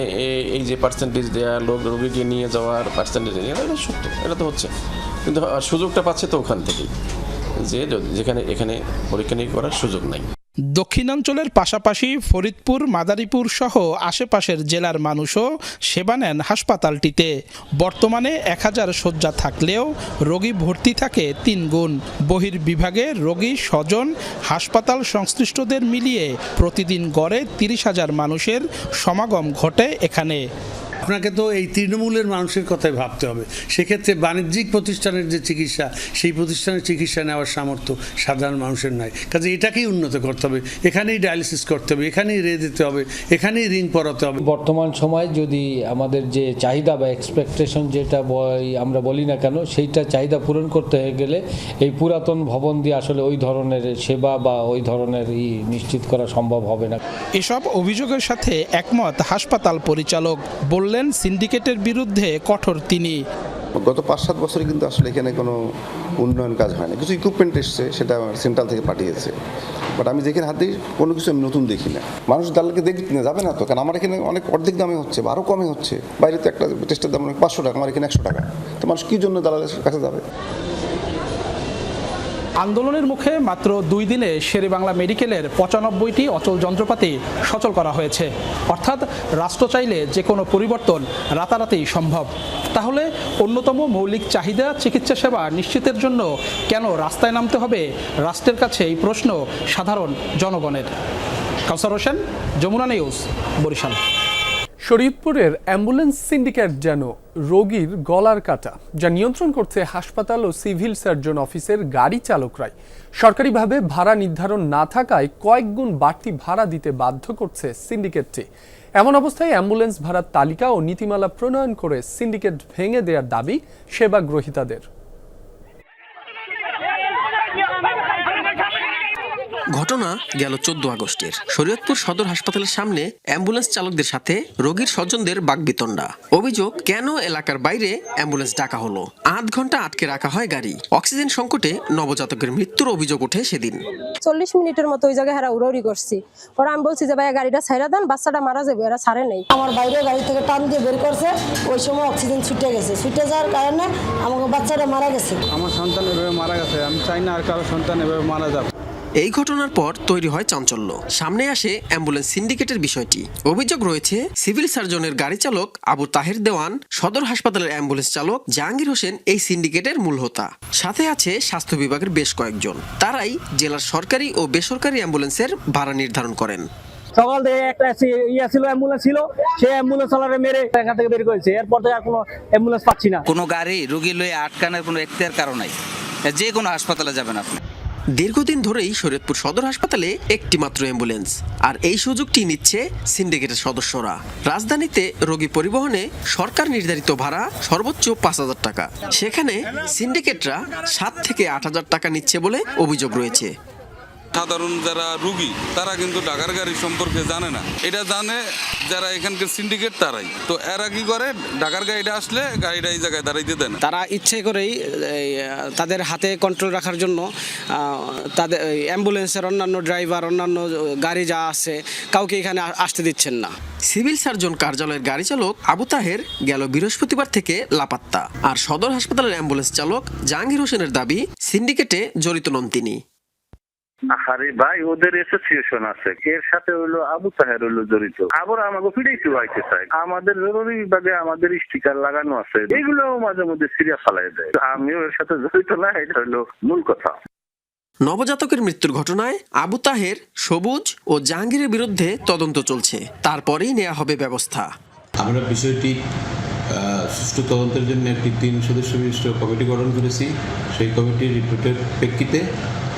এই যে পার্সেন্টেজ দেওয়া, রোগীকে নিয়ে যাওয়ার পার্সেন্টেজ এটা সত্য, এটা তো হচ্ছে, কিন্তু সুযোগটা পাচ্ছে তো ওখান থেকেই, যেখানে এখানে পরীক্ষা নিরীক্ষা করার সুযোগ নাই। দক্ষিণাঞ্চলের পাশাপাশি ফরিদপুর, মাদারীপুর সহ আশেপাশের জেলার মানুষও সেবা নেন হাসপাতালটিতে। বর্তমানে 1000 শয্যা থাকলেও রোগী ভর্তি থাকে 3 গুণ। বহির্বিভাগে রোগী, স্বজন, হাসপাতাল সংশ্লিষ্টদের মিলিয়ে প্রতিদিন গড়ে 30,000 মানুষের সমাগম ঘটে এখানে। আপনাকে তো এই তৃণমূলের মানুষের কথাই ভাবতে হবে। সেক্ষেত্রে বাণিজ্যিক প্রতিষ্ঠানের যে চিকিৎসা, সেই প্রতিষ্ঠানের চিকিৎসা নেওয়ার সামর্থ্য সাধারণ মানুষের নাই। কাজে এটাকেই উন্নত করতে হবে, এখানেই ডায়ালিসিস করতে হবে, এখানেই রে দিতে হবে, এখানেই রিং পরাতে হবে। বর্তমান সময় যদি আমাদের যে চাহিদা বা এক্সপেকটেশন যেটা আমরা বলি না কেন, সেইটা চাহিদা পূরণ করতে গেলে এই পুরাতন ভবন দিয়ে আসলে ওই ধরনের সেবা বা ওই ধরনের নিশ্চিত করা সম্ভব হবে না। এসব অভিযোগের সাথে একমত হাসপাতাল পরিচালক, বললেন সিন্ডিকেটের বিরুদ্ধে কঠোর তিনি। গত 5-7 বছরে কিন্তু আসলে এখানে কোনো উন্নয়ন কাজ হয় না। কিছু ইকুইপমেন্ট এসছে, সেটা সেন্ট্রাল থেকে পাঠিয়েছে, বাট আমি যেখানে হাত দিই কোনো কিছু আমি নতুন দেখি না। মানুষ দালালকে দেখতে যাবে না তো, কারণ আমার এখানে অনেক অর্ধেক দামে হচ্ছে বা আরও কমে হচ্ছে। বাইরে তো একটা টেস্টের দাম অনেক 500 টাকা, আমার এখানে 100 টাকা। তো মানুষ কী জন্য দালালের কাছে যাবে? আন্দোলনের মুখে মাত্র 2 দিনে শেরেবাংলা মেডিকেলের 95টি অচল যন্ত্রপাতি সচল করা হয়েছে। অর্থাৎ রাষ্ট্র চাইলে যে কোনো পরিবর্তন রাতারাতি সম্ভব। তাহলে অন্যতম মৌলিক চাহিদা চিকিৎসা সেবা নিশ্চিতের জন্য কেন রাস্তায় নামতে হবে? রাষ্ট্রের কাছে এই প্রশ্ন সাধারণ জনগণের। কাউসার হোসেন, যমুনা নিউজ, বরিশাল। শরীয়তপুরের অ্যাম্বুলেন্স সিন্ডিকেট যেন রোগীর গলার কাটা, যা নিয়ন্ত্রণ করছে হাসপাতাল ও সিভিল সার্জন অফিসের গাড়ি চালকরাই। সরকারিভাবে ভাড়া নির্ধারণ না থাকায় কয়েক গুণ বাড়তি ভাড়া দিতে বাধ্য করছে সিন্ডিকেটটি। এমন অবস্থায় অ্যাম্বুলেন্স ভাড়ার তালিকা ও নীতিমালা প্রণয়ন করে সিন্ডিকেট ভেঙে দেওয়ার দাবি সেবা গ্রহীতাদের। ঘটনা গেল 14 আগস্টের। শরীয়তপুর সদর হাসপাতালের সামনে অ্যাম্বুলেন্স চালকদের সাথে রোগীর স্বজনদের বাকবিতণ্ডা। অভিযোগ, কেন এলাকার বাইরে অ্যাম্বুলেন্স ডাকা হলো? 8 ঘন্টা আটকে রাখা হয় গাড়ি। অক্সিজেন সংকটে নবজাতকের মৃত্যুর অভিযোগ ওঠে সেদিন। 40 মিনিটের মতো ওই জায়গায় হারা উড়াউড়ি করছি। পরে আমি বলছি যে ভাই গাড়িটা ছাইরা দেন, বাচ্চাটা মারা যাবে, এরা ছাড়ে নাই। আমার বাইরে গাড়ি থেকে টান দিয়ে বের করছে, ওই সময় অক্সিজেন ছুটে গেছে। ছুটে যাওয়ার কারণে আমার বাচ্চাটা মারা গেছে। আমার সন্তান এভাবে মারা গেছে, আমি চাই না আর কারো সন্তান এভাবে মারা যাবে। এই ঘটনার পর তৈরি হয় চাঞ্চল্য। সামনে আসে অ্যাম্বুলেন্স সিন্ডিকেটের বিষয়টি। অভিযোগ রয়েছে সিভিল সার্জনের গাড়ি চালক আবু তাহের দেওয়ান, সদর হাসপাতালের অ্যাম্বুলেন্স চালক জাহাঙ্গীর হোসেন এই সিন্ডিকেটের মূল হোতা। সাথে আছে স্বাস্থ্য বিভাগের বেশ কয়েকজন। তারাই জেলার সরকারি ও বেসরকারি অ্যাম্বুলেন্সের ভাড়া নির্ধারণ করেন। সকাল থেকে একটা ছিল অ্যাম্বুলেন্স ছিল, সেই অ্যাম্বুলেন্স চালারে মেরে এখান থেকে বের করেছে। এরপর থেকে আর কোনো অ্যাম্বুলেন্স পাচ্ছি না। কোনো গাড়ি রোগী লয়ে আটকানোর কোনো এখতিয়ার কারণ নাই, যে কোনো হাসপাতালে যাবেন আপনি। দীর্ঘদিন ধরেই শরীয়তপুর সদর হাসপাতালে একটি মাত্র অ্যাম্বুলেন্স, আর এই সুযোগটি নিচ্ছে সিন্ডিকেটের সদস্যরা। রাজধানীতে রোগী পরিবহনে সরকার নির্ধারিত ভাড়া সর্বোচ্চ 5,000 টাকা, সেখানে সিন্ডিকেটরা 7 থেকে 8,000 টাকা নিচ্ছে বলে অভিযোগ রয়েছে। সাধারণ যারা রুগী তারা কিন্তু ঢাকার গাড়ি সম্পর্কে জানে না, এটা জানে যারা এখানকার সিন্ডিকেট তারাই। তো এরা কি করে, ঢাকার গাড়িটা আসলে গাড়িটা এই জায়গায় দাঁড়াইতে দেন। তারা ইচ্ছে করেই তাদের হাতে কন্ট্রোল রাখার জন্য তাদের অ্যাম্বুলেন্সের অন্যান্য ড্রাইভার, অন্যান্য গাড়ি যা আছে, কাউকে এখানে আসতে দিচ্ছেন না। সিভিল সার্জন কার্যালয়ের গাড়ি চালক আবু তাহের গেল বৃহস্পতিবার থেকে লাপাত্তা, আর সদর হাসপাতালের অ্যাম্বুলেন্স চালক জাহাঙ্গীর হোসেনের দাবি সিন্ডিকেটে জড়িত নন তিনি। আরে ভাই, ওদের অ্যাসোসিয়েশন আছে, এর সাথে হলো আবু তাহের হলো জড়িত। আবার আমাকে ফিরেইতে হইতে চাই। আমাদের জরুরি বিভাগে আমাদের স্টিকার লাগানো আছে, এগুলো মাঝে মধ্যে সিরিয়া ফালাই দেয়। আমিও এর সাথে জড়িত না, এটা হলো মূল কথা। নবজাতকের মৃত্যুর ঘটনায় আবু তাহের, সবুজ ও জাহাঙ্গীরের বিরুদ্ধে তদন্ত চলছে, তারপরেই নেওয়া হবে ব্যবস্থা। আমরা বিষয়টি সুষ্ঠু তদন্তের জন্য একটি 3 সদস্য বিশিষ্ট কমিটি গঠন করেছি। সেই কমিটির রিপোর্টের প্রেক্ষিতে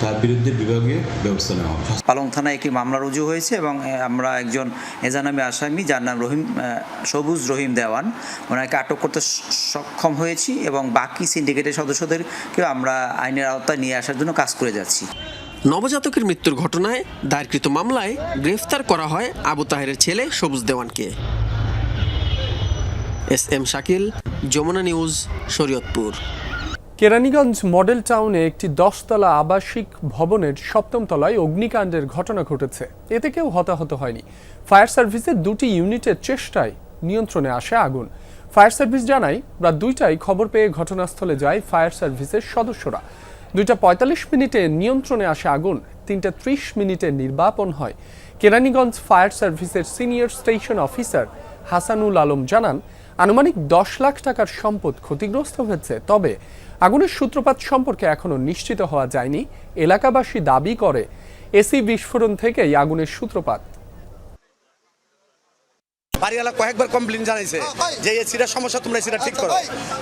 তার বিরুদ্ধে বিভাগীয় ব্যবস্থা নেওয়া হবে। পালং থানায় একটি মামলা রুজু হয়েছে এবং আমরা একজন এজানামী আসামি, যার নাম সবুজ রহিম দেওয়ান, ওনাকে আটক করতে সক্ষম হয়েছি এবং বাকি সিন্ডিকেটের সদস্যদেরকেও আমরা আইনের আওতায় নিয়ে আসার জন্য কাজ করে যাচ্ছি। নবজাতকের মৃত্যুর ঘটনায় দায়েরকৃত মামলায় গ্রেফতার করা হয় আবু তাহেরের ছেলে সবুজ দেওয়ানকে। SM Shakil, Jamuna news, Shariatpur. Keraniganj model টাউনে একটি 10তলা আবাসিক ভবনের 7ম তলায় অগ্নিকাণ্ডের ঘটনা ঘটেছে। এতে কেউ হতাহত হয়নি। ফায়ার সার্ভিসের 2টি ইউনিটের চেষ্টায় নিয়ন্ত্রণে আসে আগুন। ফায়ার সার্ভিস জানায় রাত 2টায় খবর পেয়ে ঘটনাস্থলে যায় ফায়ার সার্ভিসের সদস্যরা। 2:45 মিনিটে নিয়ন্ত্রণে আসে আগুন। 3:30 মিনিটে নির্বাপন হয়। কেরানীগঞ্জ ফায়ার সার্ভিসের senior station officer Hasanul Alam জানান, আনুমানিক 10 লাখ টাকার সম্পদ ক্ষতিগ্রস্ত হয়েছে। তবে আগুনের সূত্রপাত সম্পর্কে এখনো নিশ্চিত হওয়া যায়নি। এলাকাবাসী দাবি করে এসি বিস্ফোরণ থেকেই আগুনের সূত্রপাত। বাড়িওয়ালা কয়েকবার কমপ্লেন জানাইছে যে এসিটা সমস্যা, তোমরা এসিটা ঠিক করো।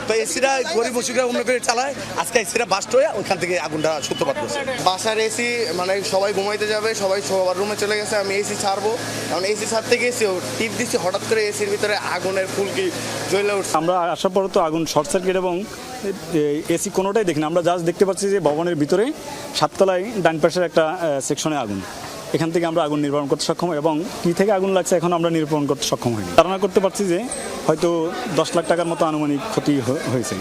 তো এসিটা গরিব মুশিকরা অন্য করে চালায়, আজকে এসিটা বাস্ট হয়ে ওইখান থেকে আগুনটা সূত্রপাত করছে। বাসার এসি মানে সবাই ঘুমাইতে যাবে, সবাই সবার রুমে চলে গেছে, আমি এসি ছাড়বো। এখন এসি ছাড়তে গেছি, টিপ দিচ্ছি, হঠাৎ করে এসির ভিতরে আগুনের ফুলকি জ্বলে উঠছে। আমরা আসার পর তো আগুন শর্ট সার্কিট এবং এসি কোনোটাই দেখি না। আমরা জাস্ট দেখতে পাচ্ছি যে ভবনের ভিতরে 7 তলায় ডান পাশের একটা সেকশনে আগুন। এখান থেকে আমরা আগুন নির্বাপন করতে সক্ষম, এবং কি থেকে আগুন লাগছে এখন আমরা নির্বাপন করতে সক্ষম হইনি। ধারণা করতে পারছি যে হয়তো 10 লাখ টাকার মতো আনুমানিক ক্ষতি হয়েছে।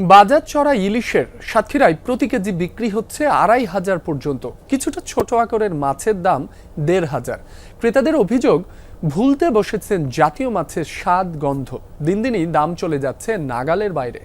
বাজার চড়া ইলিশের সাতক্ষীরায় প্রতি কেজি বিক্রি হচ্ছে ২৫০০ পর্যন্ত। কিছুটা ছোট আকারের মাছের দাম ১৫০০। ক্রেতাদের অভিযোগ, ভুলতে বসেছেন জাতীয় মাছের স্বাদ গন্ধ। দিন দিনই দাম চলে যাচ্ছে নাগালের বাইরে।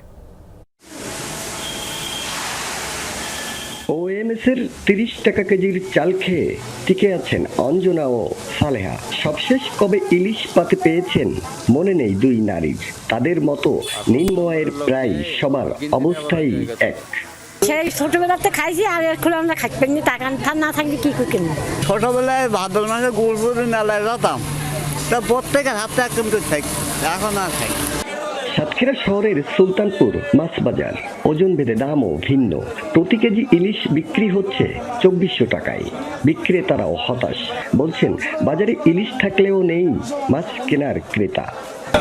ওএমএসের ৩০ টাকা কেজির চাল খেয়ে টিকে আছেন অঞ্জনা ও সালেহা। সবশেষ কবে ইলিশ পাতে পেয়েছেন মনে নেই দুই নারীর। তাদের মতো নিম্নআয়ের প্রায় সবার অবস্থাই এক। সেই ছোটবেলাতে খাইছি, আর এখন আমরা খাইতে পারিনি, টাকা না থাকলে কি করে কিনবো। ছোটবেলায় ভাদ্র মাসে গুড়পুরি মেলায় যেতাম, তা প্রত্যেকের হাতে একদম করে থাকি, এখন আর খাই। সাতক্ষীরা শহরের সুলতানপুর মাছ বাজার, ওজন ভেদে দামও ভিন্ন। প্রতি কেজি ইলিশ বিক্রি হচ্ছে ২৪০০ টাকায়। বিক্রেতারাও হতাশ, বলছেন বাজারে ইলিশ থাকলেও নেই মাছ কেনার ক্রেতা।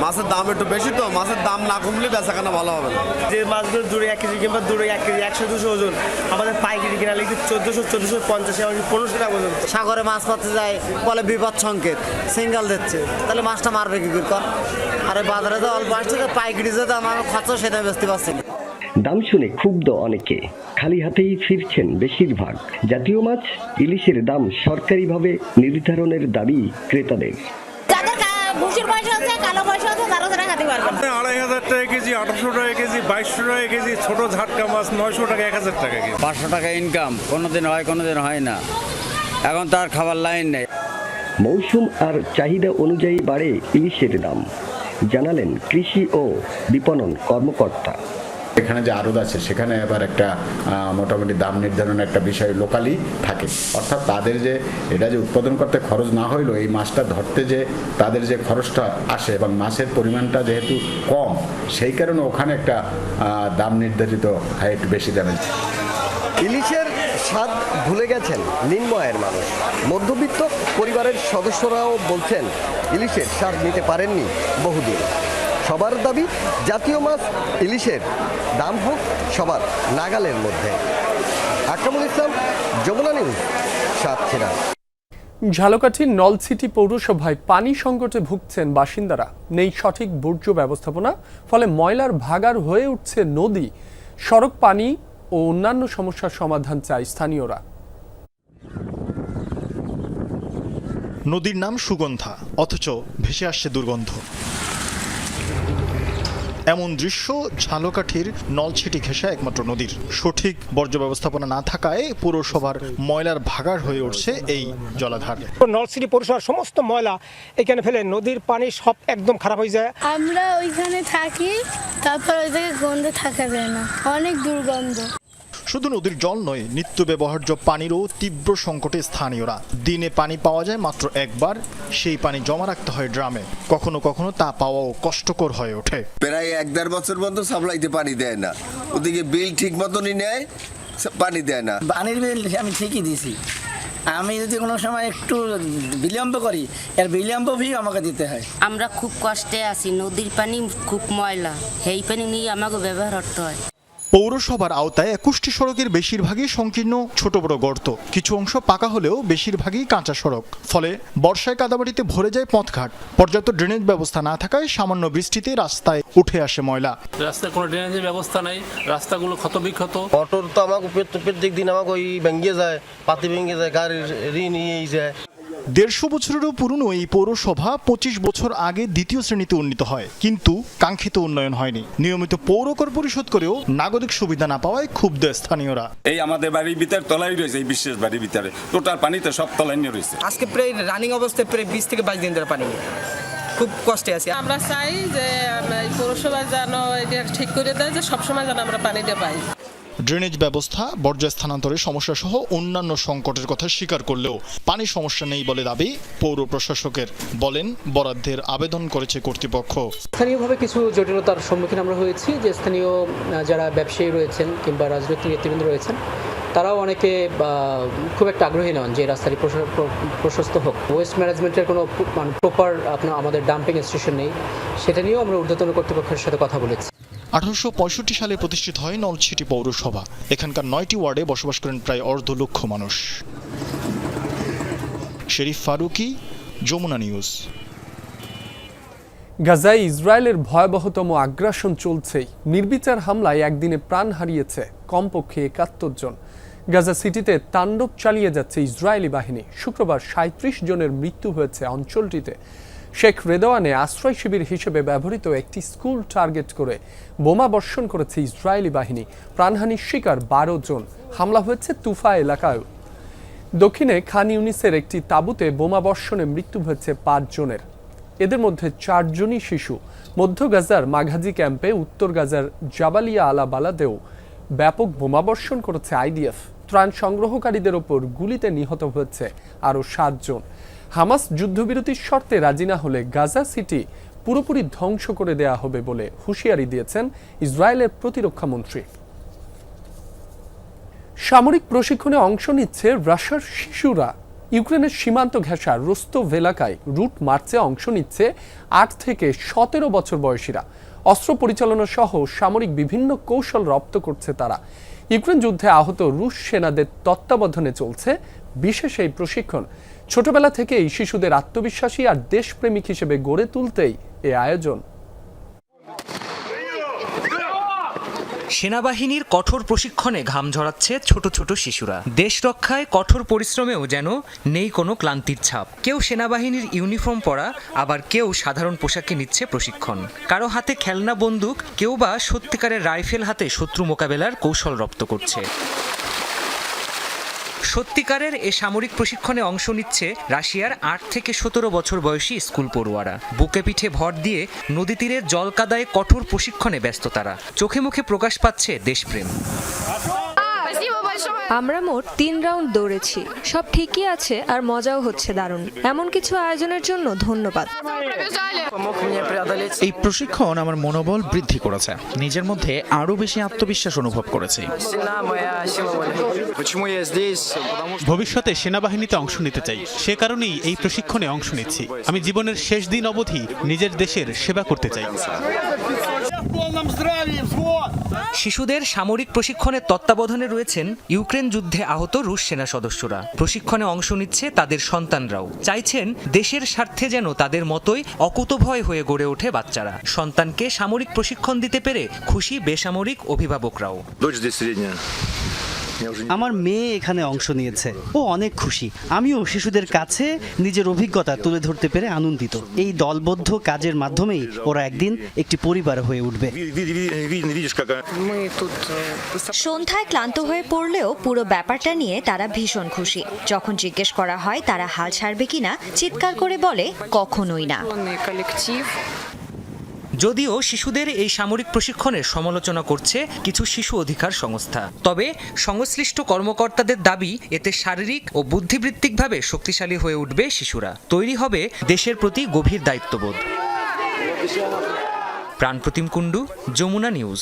মাছের দাম একটু বেশি, তো মাছের দাম না কমলে বেচাকেনা ভালো হবে না। যে মাছগুলো দূরে ১ কেজি কিংবা দূরে 1 কেজি ১০০-২০০ ওজন, আমাদের পাইকারি কেনা লিখে ১৪০০-১৪৫০, এমনকি ১৫০০ টাকা পর্যন্ত। সাগরে মাছ পাতে যায় বলে বিপদ সংকেত, সিঙ্গেল দিচ্ছে, তাহলে মাছটা মারবে কি করে? আরে বাজারে তো অল্প আসছে, পাইকারি যে দাম আমার খরচ সেটা বেচতে পারছি না। দাম শুনে ক্ষুব্ধ অনেকে, খালি হাতেই ফিরছেন বেশিরভাগ। জাতীয় মাছ ইলিশের দাম সরকারিভাবে নির্ধারণের দাবি ক্রেতাদের। ভুষির পয়সা আছে, কালো পয়সা আছে, তারা তারা খাতে পারবে। ২৫০০ টাকা কেজি, ১৮০০ টাকা কেজি, ২২০০ টাকা কেজি, ছোট ঝাটকা মাছ ৯০০ টাকা, ১০০০ টাকা কেজি। ৫০০ টাকা ইনকাম, কোনোদিন হয় কোনোদিন হয় না, এখন তার খাবার লাইন নেই। মৌসুম আর চাহিদা অনুযায়ী বাড়ে ইলিশের দাম, জানালেন কৃষি ও বিপণন কর্মকর্তা। এখানে যে আড়ত আছে সেখানে এবার একটা মোটামুটি দাম নির্ধারণের একটা বিষয় লোকালি থাকে, অর্থাৎ তাদের যে এটা যে উৎপাদন করতে খরচ না হইলেও এই মাছটা ধরতে যে তাদের যে খরচটা আসে এবং মাছের পরিমাণটা যেহেতু কম, সেই কারণে ওখানে একটা দাম নির্ধারিত হয় একটু বেশি দামে। ইলিশের স্বাদ ভুলে গেছেন নিম্নআয়ের মানুষ। মধ্যবিত্ত পরিবারের সদস্যরাও বলছেন ইলিশের স্বাদ নিতে পারেননি বহুদিন। সবার দাবি জাতীয় মাছ ইলিশের দাম হোক সবার নাগালের মধ্যে। আকরামুল ইসলাম, যমুনা নিউজ, সাতক্ষীরা। ঝালকাঠির নলছিটি পৌরসভায় পানি সংকটে ভুগছেন বাসিন্দারা। নেই সঠিক বর্জ্য ব্যবস্থাপনা, ফলে ময়লার ভাগাড় হয়ে উঠছে নদী। সড়ক পানি ও অন্যান্য সমস্যার সমাধান চায় স্থানীয়রা। নদীর নাম সুগন্ধা, অথচ ভেসে আসছে দুর্গন্ধ। এমন দৃশ্য ঝালকাঠির নলছিটি ঘেঁষা একমাত্র নদীর। সঠিক বর্জ্য ব্যবস্থাপনা না থাকায় পৌরসভার ময়লার ভাগাড় হয়ে উঠছে এই জলাধার। নলছিটি পৌরসভার সমস্ত ময়লা এখানে ফেলে নদীর পানি সব একদম খারাপ হয়ে যায়। আমরা ওইখানে থাকি, তারপর ওই জায়গায় গন্ধ থাকা যায় না, অনেক দুর্গন্ধ। শুধু নদীর জল নয়, নিত্য ব্যবহার্য পানিরও তীব্র সংকটে স্থানীয়রা। দিনে পানি পাওয়া যায় মাত্র একবার, সেই পানি জমা রাখতে হয় ড্রামে। কখনো কখনো তা পাওয়াও কষ্টকর হয়ে ওঠে। প্রায় ১-১.৫ বছর মতো সাপ্লাইতে পানি দেয় না, ওদিকে বিল ঠিক মতনই নেয়, পানি দেয় না। পানির বিল আমি ঠিকই দিছি, আমি যদি কোনো সময় একটু বিলম্ব করি, এর বিলম্ব ফি আমাকে দিতে হয়। আমরা খুব কষ্টে আছি, নদীর পানি খুব ময়লা, সেই পানি নিয়ে আমাকে ব্যবহার করতে হয়। পৌরসভার আওতায় ২১টি সড়কের বেশিরভাগই সংকীর্ণ ছোট বড় গর্ত, কিছু অংশ পাকা হলেও বেশিরভাগই কাঁচা সড়ক। ফলে বর্ষায় কাদামাটিতে ভরে যায় পথঘাট। পর্যাপ্ত ড্রেনেজ ব্যবস্থা না থাকায় সামান্য বৃষ্টিতে রাস্তায় উঠে আসে ময়লা। রাস্তায় কোনো ড্রেনেজের ব্যবস্থা নাই, রাস্তাগুলো ক্ষতবিক্ষত। মোটর তো আমাকে প্রত্যেক দিন আমাকে ওই ভেঙে যায়, পাতি ভেঙে যায়, গাড়ির ঋণ নিয়ে যায়। ১৫০ বছরেরও পুরনো এই পৌরসভা ২৫ বছর আগে দ্বিতীয় শ্রেণীতে উন্নীত হয়, কিন্তু কাঙ্ক্ষিত উন্নয়ন হয়নি। নিয়মিত পৌরকর পরিশোধ করেও নাগরিক সুবিধা না পাওয়ায় ক্ষুব্ধ স্থানীয়রা। এই আমাদের বাড়ির ভিতরে তলাই রয়েছে, এই বিশেষ বাড়ির ভিতরে টোটাল পানিতে সব তলাই নিয়ে রয়েছে। আজকে প্রায় রানিং অবস্থায় প্রায় ২০ থেকে ২২ দিন ধরে পানি নেই, খুব কষ্টে আছি। আমরা চাই যে পৌরসভা যেন এটা ঠিক করে দেয়, যে সবসময় যেন আমরা পানিটা পাই। ড্রেনেজ ব্যবস্থা, বর্জ্য স্থানান্তরের সমস্যা সহ অন্যান্য সংকটের কথা স্বীকার করলেও পানি সমস্যা নেই বলে দাবি পৌর প্রশাসকের। বলেন বরাদ্দের আবেদন করেছে কর্তৃপক্ষ। স্থানীয়ভাবে কিছু জটিলতার সম্মুখীন আমরা হয়েছি, যে স্থানীয় যারা ব্যবসায়ী রয়েছেন কিংবা রাজনৈতিক নেতৃবৃন্দ রয়েছেন, তারাও অনেকে খুব একটা আগ্রহী নন যে রাস্তাটি প্রশস্ত হোক। ওয়েস্ট ম্যানেজমেন্টের কোনো প্রপার আমাদের ডাম্পিং স্টেশন নেই, সেটা নিয়েও আমরা ঊর্ধ্বতন কর্তৃপক্ষের সাথে কথা বলেছি। ১৮৬৫ সালে প্রতিষ্ঠিত হয় নলছিটি পৌরসভা। এখানকার ৯টি ওয়ার্ডে বসবাস করেন প্রায় ১.৫ লক্ষ মানুষ। শরীফ ফারুকি, যমুনা নিউজ। গাজায় ইসরায়েলের ভয়াবহতম আগ্রাসন চলছেই। নির্বিচার হামলায় একদিনে প্রাণ হারিয়েছে কমপক্ষে ৭১ জন। গাজা সিটিতে তাণ্ডব চালিয়ে যাচ্ছে ইসরায়েলি বাহিনী। শুক্রবার ৩৭ জনের মৃত্যু হয়েছে অঞ্চলটিতে। শেখ রেদওয়ানে আশ্রয় শিবির হিসেবে ব্যবহৃত একটি স্কুল টার্গেট করে বোমা বর্ষণ করেছে ইসরায়েলি বাহিনী। প্রাণহানির শিকার ১২ জন। হামলা হয়েছে তুফা এলাকায়। দক্ষিণে খান ইউনিসের একটি তাঁবুতে বোমা বর্ষণে মৃত্যু হয়েছে ৫ জনের। এদের মধ্যে ৪ জনই শিশু। মধ্য গাজার মাঘাজি ক্যাম্পে উত্তর গাজার জাবালিয়া আলা বালাদেও ব্যাপক বোমাবর্ষণ করেছে আইডিএফ। ত্রাণ সংগ্রহকারীদের ওপর গুলিতে নিহত হয়েছে আরও ৭ জন। হামাস যুদ্ধবিরতির শর্তে রাজি না হলে গাজা সিটি পুরোপুরি ধ্বংস করে দেয়া হবে বলে হুঁশিয়ারি দিয়েছেন ইসরায়েলের প্রতিরক্ষা মন্ত্রী। সামরিক প্রশিক্ষণে অংশ নিচ্ছে রাশিয়ার শিশুরা। ইউক্রেনের সীমান্ত ঘেঁষা রোস্তভ এলাকায় রুট মার্চে অংশ নিচ্ছে ৮ থেকে ১৭ বছর বয়সীরা। অস্ত্র পরিচালনা সহ সামরিক বিভিন্ন কৌশল রপ্ত করছে তারা। ইউক্রেন যুদ্ধে আহত রুশ সেনাদের তত্ত্বাবধানে চলছে বিশেষ এই প্রশিক্ষণ। ছোটবেলা থেকেই শিশুদের আত্মবিশ্বাসী আর দেশপ্রেমিক হিসেবে গড়ে তুলতেই এ আয়োজন। সেনাবাহিনীর কঠোর প্রশিক্ষণে ঘাম ঝরাচ্ছে ছোট ছোট শিশুরা। দেশ রক্ষায় কঠোর পরিশ্রমেও যেন নেই কোনো ক্লান্তির ছাপ। কেউ সেনাবাহিনীর ইউনিফর্ম পরা, আবার কেউ সাধারণ পোশাকে নিচ্ছে প্রশিক্ষণ। কারো হাতে খেলনা বন্দুক, কেউ বা সত্যিকারের রাইফেল হাতে শত্রু মোকাবেলার কৌশল রপ্ত করছে। সত্যিকারের এ সামরিক প্রশিক্ষণে অংশ নিচ্ছে রাশিয়ার ৮ থেকে ১৭ বছর বয়সী স্কুল পড়ুয়ারা। বুকে পিঠে ভর দিয়ে নদী তীরের জলকাদায় কঠোর প্রশিক্ষণে ব্যস্ত তারা। চোখে মুখে প্রকাশ পাচ্ছে দেশপ্রেম। আমরা মোট ৩ রাউন্ড দৌড়েছি। সব ঠিকই আছে আর মজাও হচ্ছে দারুণ। এমন কিছু আয়োজনের জন্য ধন্যবাদ। এই প্রশিক্ষণ আমার মনোবল বৃদ্ধি করেছে। নিজের মধ্যে আরো বেশি আত্মবিশ্বাস অনুভব করেছি। ভবিষ্যতে সেনাবাহিনীতে অংশ নিতে চাই, সে কারণেই এই প্রশিক্ষণে অংশ নিচ্ছি। আমি জীবনের শেষ দিন অবধি নিজের দেশের সেবা করতে চাই। শিশুদের সামরিক প্রশিক্ষণের তত্ত্বাবধানে রয়েছেন ইউক্রেন যুদ্ধে আহত রুশ সেনা সদস্যরা। প্রশিক্ষণে অংশ নিচ্ছে তাদের সন্তানরাও। চাইছেন দেশের স্বার্থে যেন তাদের মতোই অকুতভয় হয়ে গড়ে ওঠে বাচ্চারা। সন্তানকে সামরিক প্রশিক্ষণ দিতে পেরে খুশি বেসামরিক অভিভাবকরাও। আমার মেয়ে এখানে অংশ নিয়েছে, ও অনেক খুশি। আমিও শিশুদের কাছে নিজের অভিজ্ঞতা তুলে ধরতে পেরে আনন্দিত। এই দলবদ্ধ কাজের মাধ্যমেই ওরা একদিন একটি পরিবার হয়ে উঠবে। সন্ধ্যায় ক্লান্ত হয়ে পড়লেও পুরো ব্যাপারটা নিয়ে তারা ভীষণ খুশি। যখন জিজ্ঞেস করা হয় তারা হাল ছাড়বে কিনা, চিৎকার করে বলে কখনোই না। যদিও শিশুদের এই সামরিক প্রশিক্ষণের সমালোচনা করছে কিছু শিশু অধিকার সংস্থা, তবে সংশ্লিষ্ট কর্মকর্তাদের দাবি এতে শারীরিক ও বুদ্ধিবৃত্তিকভাবে শক্তিশালী হয়ে উঠবে শিশুরা। তৈরি হবে দেশের প্রতি গভীর দায়িত্ববোধ। প্রাণপ্রতিম কুণ্ডু, যমুনা নিউজ।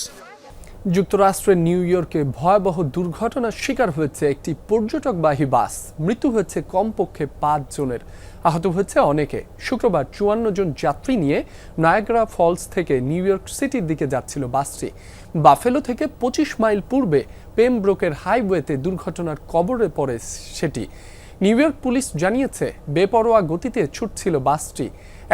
যুক্তরাষ্ট্রের নিউ ইয়র্কে ভয়াবহ দুর্ঘটনার শিকার হয়েছে একটি পর্যটকবাহী বাস। মৃত্যু হয়েছে কমপক্ষে ৫ জনের, আহত হয়েছে অনেকে। শুক্রবার ৫৪ জন যাত্রী নিয়ে নায়াগ্রা ফলস থেকে নিউ ইয়র্ক সিটির দিকে যাচ্ছিল বাসটি। বাফেলো থেকে ২৫ মাইল পূর্বে পেমব্রোকের হাইওয়েতে দুর্ঘটনার কবলে পড়ে সেটি। নিউ ইয়র্ক পুলিশ জানিয়েছে বেপরোয়া গতিতে ছুটছিল বাসটি।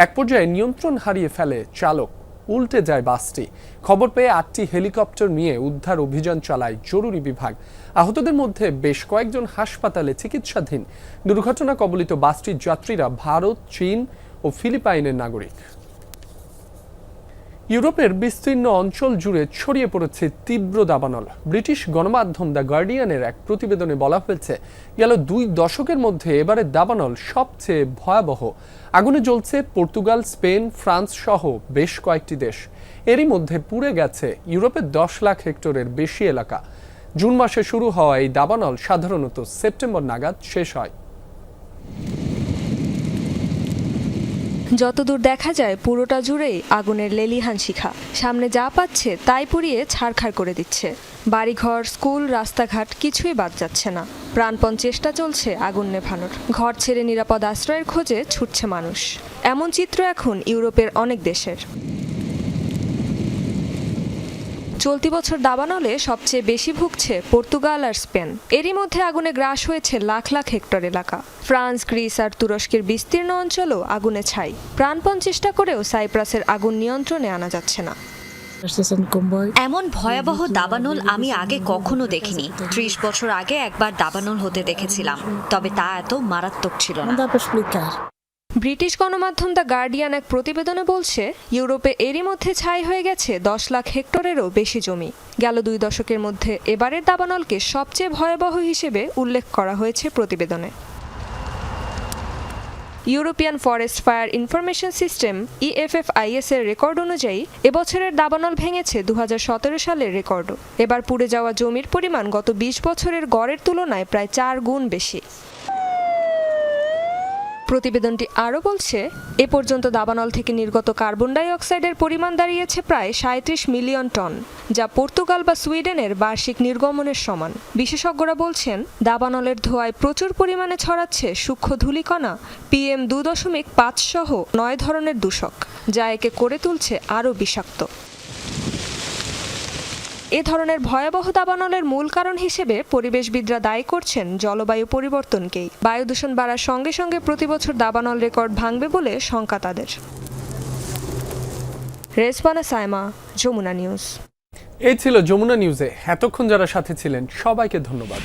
এক পর্যায়ে নিয়ন্ত্রণ হারিয়ে ফেলে চালক, উল্টে যায় বাসটি। খবর পেয়ে ৮টি হেলিকপ্টার নিয়ে উদ্ধার অভিযান চালায় জরুরি বিভাগ। আহতদের মধ্যে বেশ কয়েকজন হাসপাতালে চিকিৎসাধীন। দুর্ঘটনা কবলিত বাসটির যাত্রীরা ভারত, চীন ও ফিলিপাইনের নাগরিক। ইউরোপের বিস্তীর্ণ অঞ্চল জুড়ে ছড়িয়ে পড়েছে তীব্র দাবানল। ব্রিটিশ গণমাধ্যম দ্য গার্ডিয়ানের এক প্রতিবেদনে বলা হয়েছে, গেল ২ দশকের মধ্যে এবারের দাবানল সবচেয়ে ভয়াবহ। আগুনে জ্বলছে পর্তুগাল, স্পেন, ফ্রান্স সহ বেশ কয়েকটি দেশ। এরই মধ্যে পুড়ে গেছে ইউরোপের ১০ লাখ হেক্টরের বেশি এলাকা। জুন মাসে শুরু হওয়া এই দাবানল সাধারণত সেপ্টেম্বর নাগাদ শেষ হয়। যতদূর দেখা যায় পুরোটা জুড়েই আগুনের লেলিহান শিখা। সামনে যা পাচ্ছে তাই পুড়িয়ে ছারখার করে দিচ্ছে। বাড়িঘর, স্কুল, রাস্তাঘাট কিছুই বাদ যাচ্ছে না। প্রাণপণ চেষ্টা চলছে আগুন নেভানোর। ঘর ছেড়ে নিরাপদ আশ্রয়ের খোঁজে ছুটছে মানুষ। এমন চিত্র এখন ইউরোপের অনেক দেশের। চলতি বছর দাবানলে সবচেয়ে বেশি ভুগছে পর্তুগাল আর স্পেন। এরই মধ্যে আগুনে গ্রাস হয়েছে লাখ লাখ হেক্টর এলাকা। ফ্রান্স, গ্রিস আর তুরস্কের বিস্তীর্ণ অঞ্চলও আগুনে ছাই। প্রাণপণ চেষ্টা করেও সাইপ্রাসের আগুন নিয়ন্ত্রণে আনা যাচ্ছে না। এমন ভয়াবহ দাবানল আমি আগে কখনো দেখিনি। 30 বছর আগে একবার দাবানল হতে দেখেছিলাম, তবে তা এত মারাত্মক ছিল না। ব্রিটিশ গণমাধ্যম দ্য গার্ডিয়ান এক প্রতিবেদনে বলছে, ইউরোপে এরই মধ্যে ছাই হয়ে গেছে 10 লাখ হেক্টরেরও বেশি জমি। গেল 2 দশকের মধ্যে এবারের দাবানলকে সবচেয়ে ভয়াবহ হিসেবে উল্লেখ করা হয়েছে প্রতিবেদনে। European forest fire information system EFFIS এর রেকর্ড অনুযায়ী এবছরের দাবানল ভেঙেছে 2017 সালের রেকর্ডও। এবার পুড়ে যাওয়া জমির পরিমাণ গত 20 বছরের গড়ের তুলনায় প্রায় 4 গুণ বেশি। প্রতিবেদনটি আরও বলছে, এ পর্যন্ত দাবানল থেকে নির্গত কার্বন ডাই অক্সাইডের পরিমাণ দাঁড়িয়েছে প্রায় 37 মিলিয়ন টন, যা পর্তুগাল বা সুইডেনের বার্ষিক নির্গমনের সমান। বিশেষজ্ঞরা বলছেন, দাবানলের ধোঁয়ায় প্রচুর পরিমাণে ছড়াচ্ছে সূক্ষ্ম ধূলিকণা PM 2.5 সহ 9 ধরনের দূষক, যা একে করে তুলছে আরও বিষাক্ত। এ ধরনের ভয়াবহ দাবানলের মূল কারণ হিসেবে পরিবেশবিদরা দায়ী করছেন জলবায়ু পরিবর্তনকেই। বায়ু দূষণ বাড়ার সঙ্গে সঙ্গে প্রতিবছর দাবানল রেকর্ড ভাঙবে বলে শঙ্কা তাদের। রেজবানা সাইমা, যমুনা নিউজ। এই ছিল যমুনা নিউজে। এতক্ষণ যারা সাথে ছিলেন সবাইকে ধন্যবাদ।